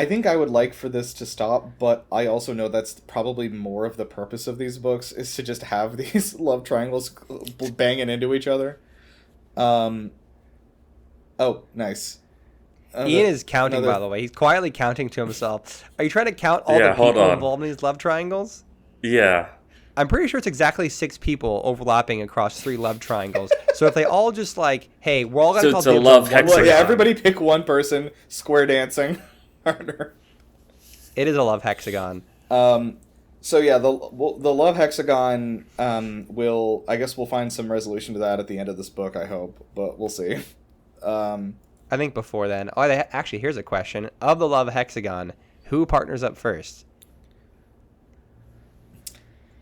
[SPEAKER 3] think I would like for this to stop, but I also know that's probably more of the purpose of these books is to just have these love triangles banging into each other. Oh, nice.
[SPEAKER 4] Ian is counting, by the way. He's quietly counting to himself. Are you trying to count all
[SPEAKER 5] Yeah,
[SPEAKER 4] the
[SPEAKER 5] hold
[SPEAKER 4] people
[SPEAKER 5] on.
[SPEAKER 4] involved in these love triangles?
[SPEAKER 5] Yeah.
[SPEAKER 4] I'm pretty sure it's exactly 6 people overlapping across 3 love triangles. So if they all just like, hey, we're all gonna
[SPEAKER 5] So
[SPEAKER 4] call
[SPEAKER 5] it's a
[SPEAKER 4] dibs
[SPEAKER 5] love
[SPEAKER 4] on one
[SPEAKER 5] hexagon.
[SPEAKER 3] Well, yeah,
[SPEAKER 4] person.
[SPEAKER 3] everybody pick one person, square dancing harder.
[SPEAKER 4] It is a love hexagon.
[SPEAKER 3] So yeah, the love hexagon I guess we'll find some resolution to that at the end of this book, I hope, but we'll see.
[SPEAKER 4] I think before then. Oh, actually, here's a question. Of the love hexagon, who partners up first?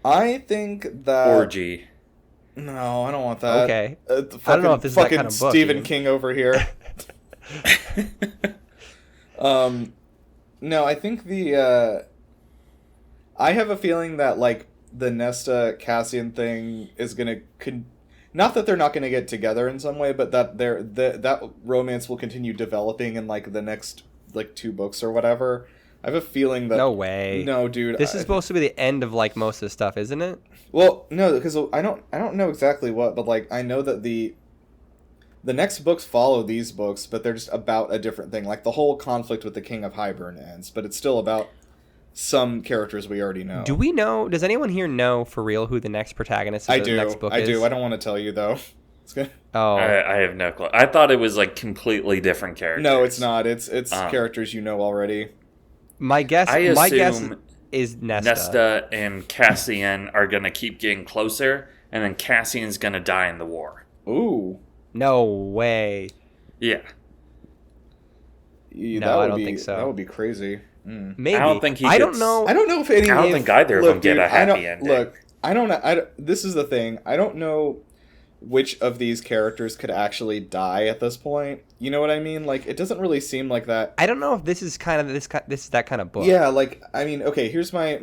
[SPEAKER 3] I think that
[SPEAKER 5] Orgy.
[SPEAKER 3] No, I don't want that.
[SPEAKER 4] Okay.
[SPEAKER 3] I
[SPEAKER 4] don't know if this is that kind of book,
[SPEAKER 3] Stephen
[SPEAKER 4] Ian.
[SPEAKER 3] King over here. No, I think I have a feeling that like the Nesta Cassian thing is gonna not that they're not gonna get together in some way, but that that romance will continue developing in like the next like 2 books or whatever. I have a feeling that
[SPEAKER 4] No way.
[SPEAKER 3] No, dude.
[SPEAKER 4] This is supposed to be the end of like most of the stuff, isn't it?
[SPEAKER 3] Well, no, because I don't know exactly what, but like I know that the next books follow these books, but they're just about a different thing. Like the whole conflict with the King of Hybern ends, but it's still about some characters we already know.
[SPEAKER 4] Do we know? Does anyone here know for real who the next protagonist of the next book is?
[SPEAKER 3] I do. I don't want to tell you though. It's good.
[SPEAKER 4] Oh,
[SPEAKER 5] I have no clue. I thought it was like completely different characters.
[SPEAKER 3] No, it's not. It's characters you know already.
[SPEAKER 4] my guess.
[SPEAKER 5] I
[SPEAKER 4] My guess
[SPEAKER 5] assume
[SPEAKER 4] is Nesta.
[SPEAKER 5] Nesta and Cassian are going to keep getting closer, and then Cassian's going to die in the war.
[SPEAKER 3] Ooh.
[SPEAKER 4] No way.
[SPEAKER 5] Yeah.
[SPEAKER 3] Yeah,
[SPEAKER 4] No, I don't think so.
[SPEAKER 3] That would be crazy. Mm.
[SPEAKER 4] Maybe.
[SPEAKER 5] I don't think he
[SPEAKER 4] I don't
[SPEAKER 5] gets-
[SPEAKER 4] know.
[SPEAKER 3] I don't know if any.
[SPEAKER 5] I don't think either of them get a happy ending.
[SPEAKER 3] Look, I don't know. This is the thing. I don't know which of these characters could actually die at this point. You know what I mean? Like, it doesn't really seem like that.
[SPEAKER 4] I don't know if this is kind of this is that kind of book.
[SPEAKER 3] Yeah, like, I mean, okay, here's my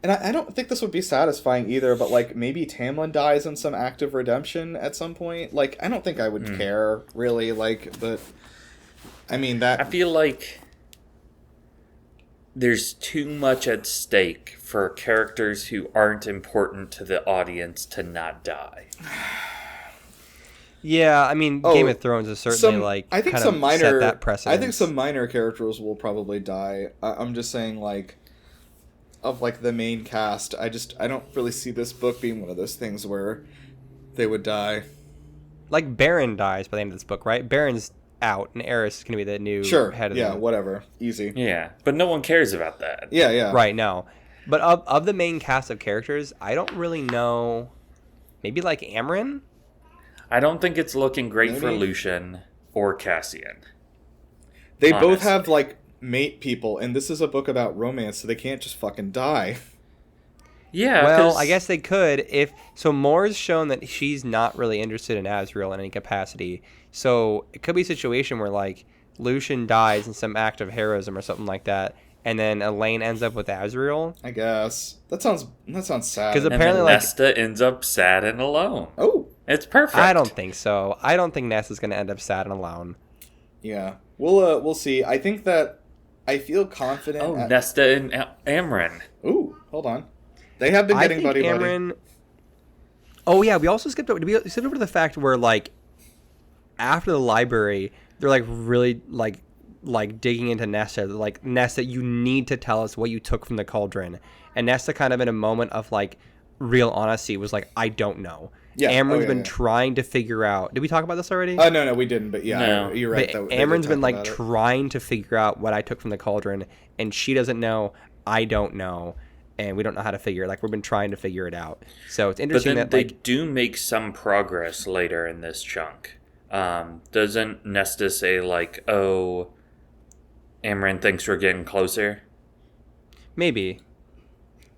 [SPEAKER 3] and I don't think this would be satisfying either, but like maybe Tamlin dies in some act of redemption at some point. Like, I don't think I would care really, like, but I mean that.
[SPEAKER 5] I feel like there's too much at stake for characters who aren't important to the audience to not die.
[SPEAKER 4] Yeah, I mean, Game of Thrones is certainly
[SPEAKER 3] I think
[SPEAKER 4] kind
[SPEAKER 3] some
[SPEAKER 4] of
[SPEAKER 3] minor.
[SPEAKER 4] set that precedent.
[SPEAKER 3] I think some minor characters will probably die. I'm just saying, like, of like the main cast. I don't really see this book being one of those things where they would die.
[SPEAKER 4] Like Baron dies by the end of this book, right? Baron's out, and Eris is going to be the new head of the...
[SPEAKER 3] whatever, easy.
[SPEAKER 5] Yeah, but no one cares about that.
[SPEAKER 3] Yeah.
[SPEAKER 4] Right, no. But of the main cast of characters, I don't really know... Maybe like Amren?
[SPEAKER 5] I don't think it's looking great for
[SPEAKER 3] Maybe.
[SPEAKER 5] Lucian or Cassian.
[SPEAKER 3] They both
[SPEAKER 5] Honestly.
[SPEAKER 3] have like mate people, and this is a book about romance, so they can't just fucking die.
[SPEAKER 5] Yeah,
[SPEAKER 4] Well,
[SPEAKER 5] 'cause-
[SPEAKER 4] I guess they could if... So Moore's shown that she's not really interested in Azriel in any capacity. So it could be a situation where, like, Lucian dies in some act of heroism or something like that, and then Elaine ends up with Azriel.
[SPEAKER 3] I guess that sounds sad.
[SPEAKER 4] 'Cause
[SPEAKER 5] and
[SPEAKER 4] apparently,
[SPEAKER 5] then
[SPEAKER 4] like-
[SPEAKER 5] Nesta ends up sad and alone.
[SPEAKER 3] Oh,
[SPEAKER 5] It's perfect.
[SPEAKER 4] I don't think so. I don't think Nesta's going to end up sad and alone.
[SPEAKER 3] yeah. We'll see. I think that I feel confident.
[SPEAKER 5] Oh, Nesta and Amren.
[SPEAKER 3] Ooh, hold on. They have been getting buddy.
[SPEAKER 4] Oh yeah, we also skipped over to the fact where like after the library, they're like really like digging into Nesta. They're like, Nesta, you need to tell us what you took from the cauldron. And Nesta, kind of in a moment of like real honesty, was like, I don't know.
[SPEAKER 3] Yeah.
[SPEAKER 4] Amren's
[SPEAKER 3] yeah,
[SPEAKER 4] been
[SPEAKER 3] yeah.
[SPEAKER 4] trying to figure out. Did we talk about this already?
[SPEAKER 3] No, we didn't. But yeah,
[SPEAKER 5] No.
[SPEAKER 3] you're right.
[SPEAKER 4] But
[SPEAKER 3] They did
[SPEAKER 4] Amren's been
[SPEAKER 3] talk
[SPEAKER 4] like
[SPEAKER 3] about it.
[SPEAKER 4] trying to figure out what I took from the cauldron, and she doesn't know. I don't know, and we don't know how to figure it. Like, we've been trying to figure it out. So it's
[SPEAKER 5] But
[SPEAKER 4] interesting
[SPEAKER 5] then
[SPEAKER 4] that
[SPEAKER 5] they
[SPEAKER 4] like
[SPEAKER 5] do make some progress later in this chunk. Doesn't Nesta say like, "Oh, Amren thinks we're getting closer"?
[SPEAKER 4] maybe.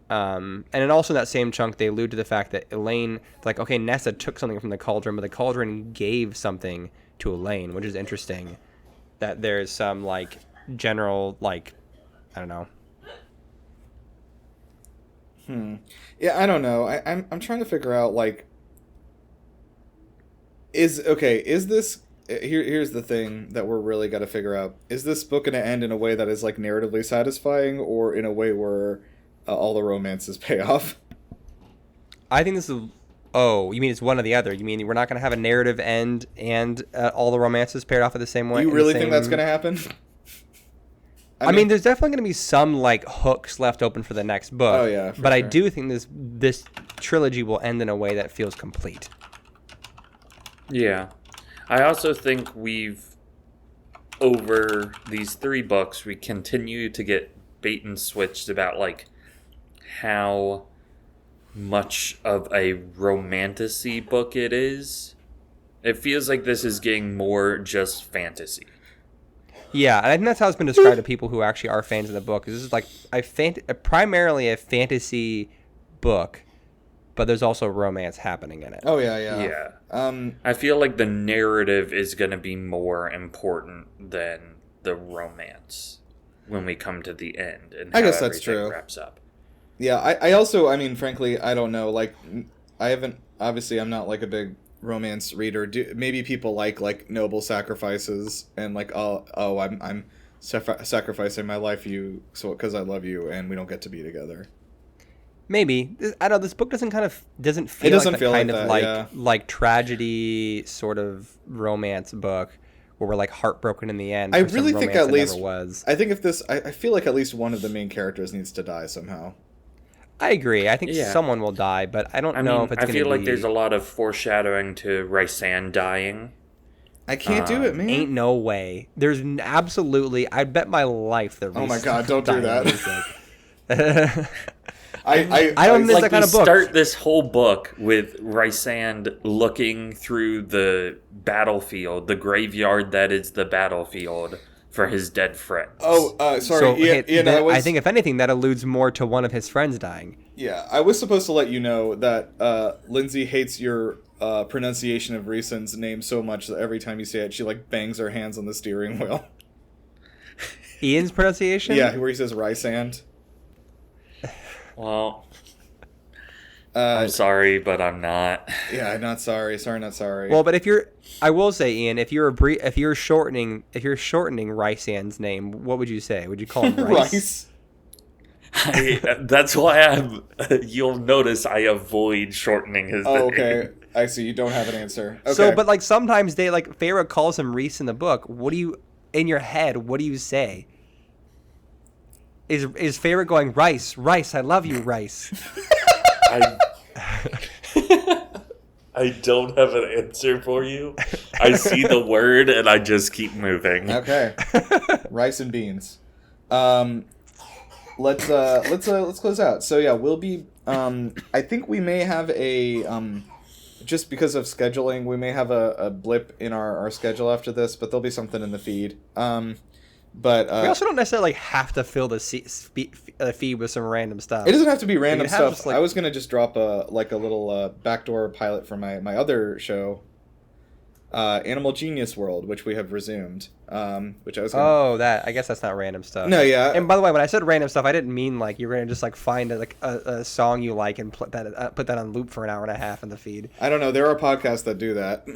[SPEAKER 4] And then also in that same chunk, they allude to the fact that Elaine, like, okay, Nesta took something from the cauldron, but the cauldron gave something to Elaine, which is interesting. That there's some like general like, I don't know.
[SPEAKER 3] Yeah, I don't know. I'm trying to figure out like is this here's the thing that we're really got to figure out. Is this book going to end in a way that is like narratively satisfying, or in a way where all the romances pay off?
[SPEAKER 4] I think this is. Oh, you mean it's one or the other? You mean we're not going to have a narrative end and all the romances paired off at the same way?
[SPEAKER 3] You
[SPEAKER 4] in the
[SPEAKER 3] really think that's
[SPEAKER 4] same-
[SPEAKER 3] going to happen?
[SPEAKER 4] I mean, there's definitely going to be some like hooks left open for the next book.
[SPEAKER 3] Oh, yeah, for
[SPEAKER 4] but I
[SPEAKER 3] sure.
[SPEAKER 4] do think this trilogy will end in a way that feels complete.
[SPEAKER 5] Yeah. I also think over these 3 books, we continue to get bait and switched about like how much of a romantasy book it is. It feels like this is getting more just fantasy.
[SPEAKER 4] Yeah, and I think that's how it's been described to people who actually are fans of the book. This is like primarily a fantasy book, but there's also romance happening in it.
[SPEAKER 3] Oh yeah.
[SPEAKER 5] I feel like the narrative is going to be more important than the romance when we come to the end and how
[SPEAKER 3] I guess that's
[SPEAKER 5] everything
[SPEAKER 3] true.
[SPEAKER 5] wraps up.
[SPEAKER 3] Yeah, I also, I mean, frankly, I don't know. Like, I'm not like a big romance reader. Maybe people like noble sacrifices and like, I'm sacrificing my life for you because I love you and we don't get to be together.
[SPEAKER 4] Maybe. I don't know, this book doesn't feel
[SPEAKER 3] doesn't
[SPEAKER 4] like
[SPEAKER 3] feel
[SPEAKER 4] kind
[SPEAKER 3] like
[SPEAKER 4] of
[SPEAKER 3] that,
[SPEAKER 4] like
[SPEAKER 3] yeah.
[SPEAKER 4] like tragedy sort of romance book where we're like heartbroken in the end.
[SPEAKER 3] I
[SPEAKER 4] for some
[SPEAKER 3] really think
[SPEAKER 4] romance
[SPEAKER 3] at
[SPEAKER 4] that
[SPEAKER 3] least
[SPEAKER 4] never was.
[SPEAKER 3] I think if this, I feel like at least one of the main characters needs to die somehow.
[SPEAKER 4] I agree. I think
[SPEAKER 5] Yeah.
[SPEAKER 4] someone will die, but I don't know if it's
[SPEAKER 5] I
[SPEAKER 4] going to be...
[SPEAKER 5] feel like there's a lot of foreshadowing to Rysand dying.
[SPEAKER 3] I can't do it, man.
[SPEAKER 4] Ain't no way. There's absolutely... I bet my life that
[SPEAKER 3] Oh my
[SPEAKER 4] Reese
[SPEAKER 3] God, don't do
[SPEAKER 4] dying
[SPEAKER 3] that.
[SPEAKER 4] is
[SPEAKER 3] I
[SPEAKER 4] don't miss
[SPEAKER 5] Like
[SPEAKER 4] that kind
[SPEAKER 5] we
[SPEAKER 4] of book.
[SPEAKER 5] start this whole book with Rysand looking through the battlefield, the graveyard that is the battlefield, for his dead friends.
[SPEAKER 3] sorry,
[SPEAKER 4] So
[SPEAKER 3] Ian,
[SPEAKER 4] I think if anything, that alludes more to one of his friends dying.
[SPEAKER 3] Yeah, I was supposed to let you know that Lindsay hates your pronunciation of Reeson's name so much that every time you say it, she like bangs her hands on the steering wheel.
[SPEAKER 4] Ian's pronunciation?
[SPEAKER 3] Yeah, where he says Rysand.
[SPEAKER 5] Well, I'm sorry, but I'm not.
[SPEAKER 3] Yeah, not sorry. Sorry, not sorry.
[SPEAKER 4] Well, but I will say, Ian, if you're shortening Rysand's name, what would you say? Would you call him Rice?
[SPEAKER 5] That's why you'll notice I avoid shortening his name.
[SPEAKER 3] Oh, okay. I see. You don't have an answer. Okay.
[SPEAKER 4] So, but like sometimes Feyre calls him Reese in the book. In your head, what do you say? Is Feyre going, Rice, I love you, Rice?
[SPEAKER 5] I don't have an answer for you. I see the word and I just keep moving.
[SPEAKER 3] Okay. Rice and beans. Let's close out. So yeah, we'll be. I think we may have a just because of scheduling, we may have a blip in our schedule after this, but there'll be something in the feed. But
[SPEAKER 4] we also don't necessarily have to fill the feed with some random stuff.
[SPEAKER 3] It doesn't have to be random stuff.
[SPEAKER 4] Just, like,
[SPEAKER 3] I was gonna just drop a little backdoor pilot for my other show, Animal Genius World, which we have resumed. Which I was.
[SPEAKER 4] I guess that's not random stuff.
[SPEAKER 3] No, yeah.
[SPEAKER 4] And by the way, when I said random stuff, I didn't mean like you're gonna just like find a song you like and put that on loop for an hour and a half in the feed.
[SPEAKER 3] I don't know. There are podcasts that do that.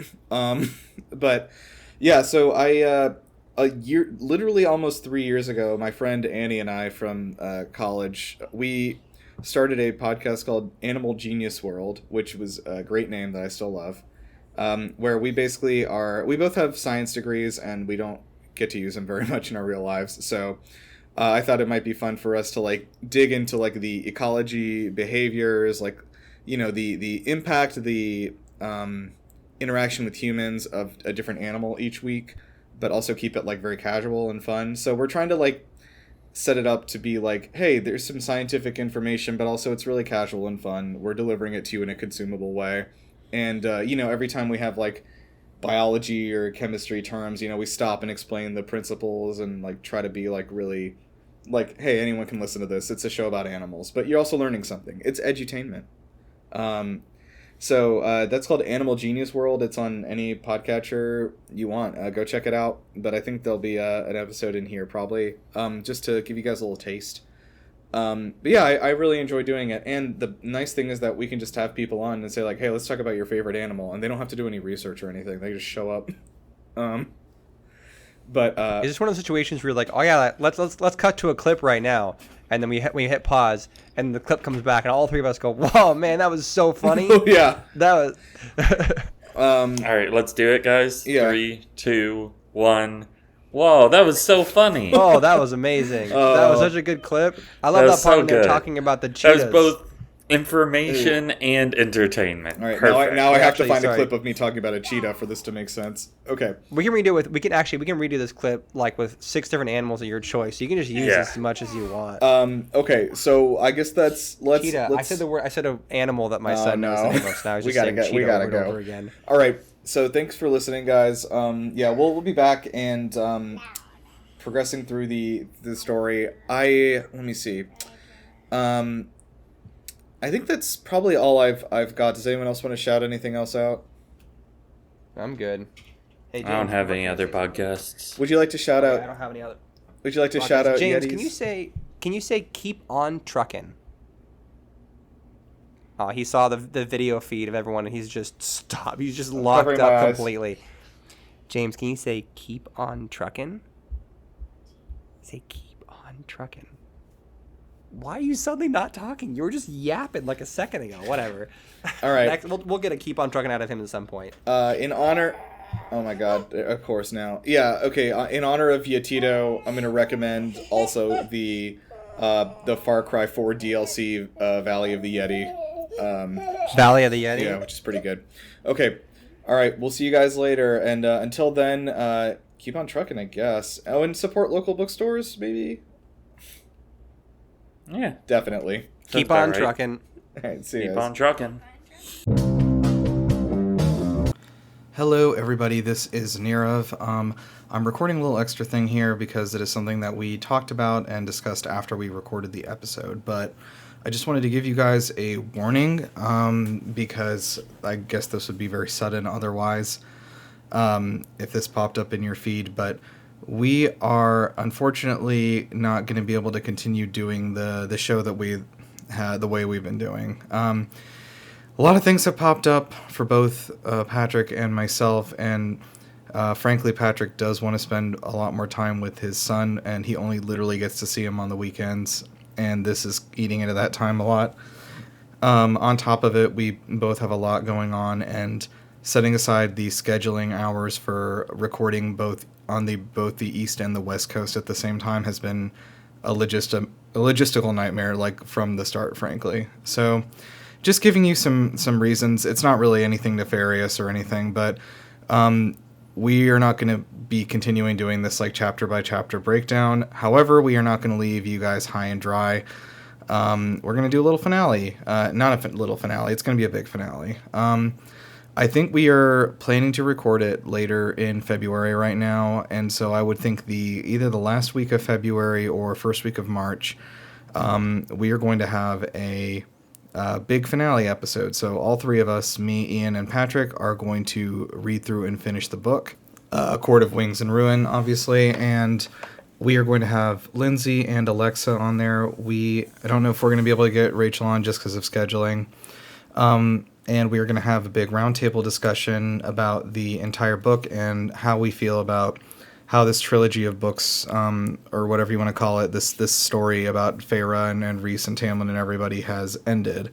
[SPEAKER 3] But yeah. So literally almost 3 years ago, my friend Annie and I from college, we started a podcast called Animal Genius World, which was a great name that I still love. Where we basically we both have science degrees and we don't get to use them very much in our real lives. So I thought it might be fun for us to like dig into like the ecology, behaviors, like, you know, the impact, the interaction with humans of a different animal each week, but also keep it like very casual and fun. So we're trying to like set it up to be like, hey, there's some scientific information, but also it's really casual and fun. We're delivering it to you in a consumable way. And, you know, every time we have, like, biology or chemistry terms, you know, we stop and explain the principles and, like, try to be, like, really, like, hey, anyone can listen to this. It's a show about animals. But you're also learning something. It's edutainment. So that's called Animal Genius World. It's on any podcatcher you want. Go check it out. But I think there'll be an episode in here probably, just to give you guys a little taste. But yeah, I really enjoy doing it. And the nice thing is that we can just have people on and say like, hey, let's talk about your favorite animal. And they don't have to do any research or anything. They just show up. But
[SPEAKER 4] is this one of those situations where you're like, oh yeah, let's cut to a clip right now, and then we hit pause, and the clip comes back, and all three of us go, whoa, man, that was so funny.
[SPEAKER 3] Oh, yeah.
[SPEAKER 4] That was.
[SPEAKER 5] All right, let's do it, guys.
[SPEAKER 3] Yeah.
[SPEAKER 5] 3, 2, 1. Whoa, that was so funny.
[SPEAKER 4] Oh, that was amazing. That was such a good clip. I love
[SPEAKER 5] That
[SPEAKER 4] that
[SPEAKER 5] was
[SPEAKER 4] part
[SPEAKER 5] so
[SPEAKER 4] when they're
[SPEAKER 5] good.
[SPEAKER 4] talking about the
[SPEAKER 5] That
[SPEAKER 4] cheetahs.
[SPEAKER 5] was both Information and entertainment.
[SPEAKER 3] All right,
[SPEAKER 5] Perfect.
[SPEAKER 3] now I have to
[SPEAKER 4] Actually,
[SPEAKER 3] find a
[SPEAKER 4] sorry.
[SPEAKER 3] clip of me talking about a cheetah for this to make sense. Okay.
[SPEAKER 4] We can redo it. We can redo this clip like with 6 different animals of your choice. You can just use this as much as you want.
[SPEAKER 3] Okay, so I guess let's
[SPEAKER 4] Cheetah.
[SPEAKER 3] let's
[SPEAKER 4] I said the word. I said an animal that my son knows
[SPEAKER 3] no.
[SPEAKER 4] the most. Now I was
[SPEAKER 3] We
[SPEAKER 4] just
[SPEAKER 3] gotta
[SPEAKER 4] saying
[SPEAKER 3] go- we
[SPEAKER 4] cheetah
[SPEAKER 3] gotta
[SPEAKER 4] over and
[SPEAKER 3] go.
[SPEAKER 4] over again.
[SPEAKER 3] All right. So thanks for listening, guys. We'll be back and progressing through the story. Let me see. I think that's probably all I've got. Does anyone else want to shout anything else out?
[SPEAKER 4] I'm good. Hey,
[SPEAKER 5] I don't have any other podcasts.
[SPEAKER 3] Would you like to shout
[SPEAKER 4] I
[SPEAKER 3] out?
[SPEAKER 4] don't have any other.
[SPEAKER 3] Would you like to shout out
[SPEAKER 4] James,
[SPEAKER 3] Yetis?
[SPEAKER 4] can you say keep on trucking? Oh, he saw the video feed of everyone and he's just stopped. He's just locked
[SPEAKER 3] covering my
[SPEAKER 4] up
[SPEAKER 3] eyes.
[SPEAKER 4] completely. James, can you say keep on trucking? Say keep on trucking. Why are you suddenly not talking? You were just yapping like a second ago. Whatever.
[SPEAKER 3] All right.
[SPEAKER 4] Next, we'll get a keep on trucking out of him at some point.
[SPEAKER 3] In honor. Oh my God! Of course now. Yeah. Okay. In honor of Yatito, I'm gonna recommend also the Far Cry 4 DLC, Valley of the Yeti.
[SPEAKER 4] Valley of the Yeti.
[SPEAKER 3] Yeah, which is pretty good. Okay. All right. We'll see you guys later. And until then, keep on trucking, I guess. Oh, and support local bookstores, maybe.
[SPEAKER 5] Yeah.
[SPEAKER 3] Definitely.
[SPEAKER 4] Keep
[SPEAKER 5] Sounds about
[SPEAKER 4] on
[SPEAKER 5] right.
[SPEAKER 4] trucking.
[SPEAKER 3] All right. See you
[SPEAKER 5] Keep
[SPEAKER 3] guys.
[SPEAKER 5] on trucking.
[SPEAKER 1] Hello, everybody. This is Nirav. I'm recording a little extra thing here because it is something that we talked about and discussed after we recorded the episode. But I just wanted to give you guys a warning because I guess this would be very sudden otherwise if this popped up in your feed. But we are unfortunately not going to be able to continue doing the show that we had the way we've been doing. A lot of things have popped up for both Patrick and myself, and frankly, Patrick does want to spend a lot more time with his son, and he only literally gets to see him on the weekends, and this is eating into that time a lot. On top of it, we both have a lot going on, and setting aside the scheduling hours for recording both on both the East and the West Coast at the same time has been a logistical nightmare, like from the start, frankly. So just giving you some reasons. It's not really anything nefarious or anything, but we are not going to be continuing doing this like chapter by chapter breakdown. However, we are not going to leave you guys high and dry. We're going to do a little finale. Not a little finale. It's going to be a big finale. I think we are planning to record it later in February right now, and so I would think either the last week of February or first week of March, we are going to have a big finale episode. So all three of us, me, Ian, and Patrick, are going to read through and finish the book, A Court of Wings and Ruin, obviously, and we are going to have Lindsay and Alexa on there. I don't know if we're going to be able to get Rachel on just because of scheduling. And we are going to have a big roundtable discussion about the entire book and how we feel about how this trilogy of books, or whatever you want to call it, this story about Feyre and Rhys and Tamlin and everybody has ended,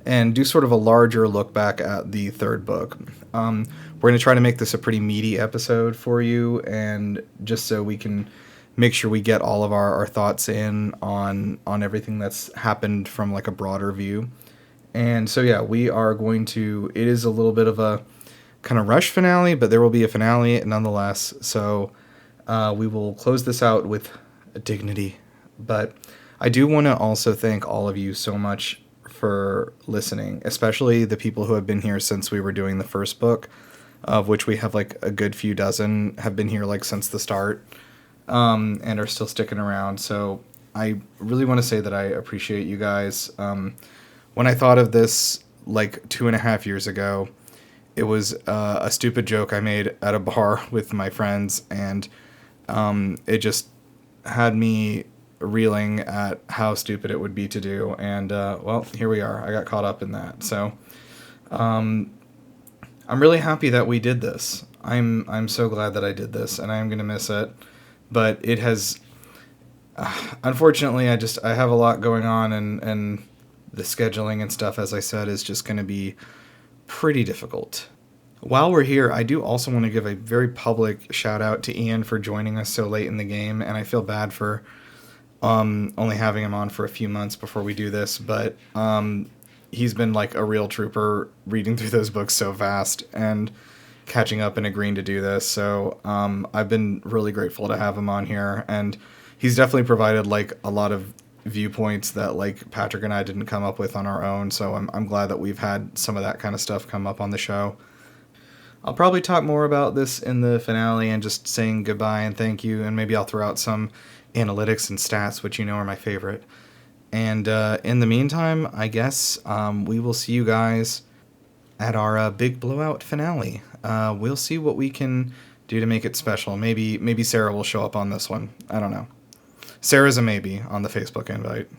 [SPEAKER 1] and do sort of a larger look back at the third book. We're going to try to make this a pretty meaty episode for you, and just so we can make sure we get all of our thoughts in on everything that's happened from like a broader view. And so, yeah, we are going to, it is a little bit of a kind of rush finale, but there will be a finale nonetheless. So we will close this out with dignity. But I do want to also thank all of you so much for listening, especially the people who have been here since we were doing the first book, of which we have like a good few dozen have been here like since the start, and are still sticking around. So I really want to say that I appreciate you guys. When I thought of this like 2.5 years ago, it was a stupid joke I made at a bar with my friends, and it just had me reeling at how stupid it would be to do. And well, here we are. I got caught up in that. So I'm really happy that we did this. I'm so glad that I did this, and I am going to miss it. But it has, unfortunately, I have a lot going on, and the scheduling and stuff, as I said, is just going to be pretty difficult. While we're here, I do also want to give a very public shout out to Ian for joining us so late in the game, and I feel bad for only having him on for a few months before we do this, but he's been like a real trooper reading through those books so fast and catching up and agreeing to do this. So I've been really grateful to have him on here, and he's definitely provided like a lot of viewpoints that like Patrick and I didn't come up with on our own. So I'm glad that we've had some of that kind of stuff come up on the show. I'll probably talk more about this in the finale and just saying goodbye and thank you, and maybe I'll throw out some analytics and stats, which you know are my favorite. And in the meantime, I guess we will see you guys at our big blowout finale. We'll see what we can do to make it special. Maybe Sarah will show up on this one. I don't know. Sarah's a maybe on the Facebook invite.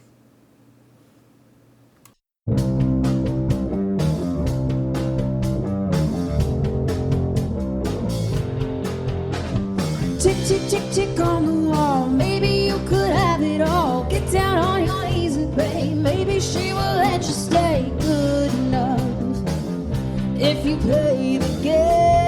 [SPEAKER 2] Tick, tick, tick, tick on the wall. Maybe you could have it all. Get down on your knees and pray. Maybe she will let you stay good enough if you play the game.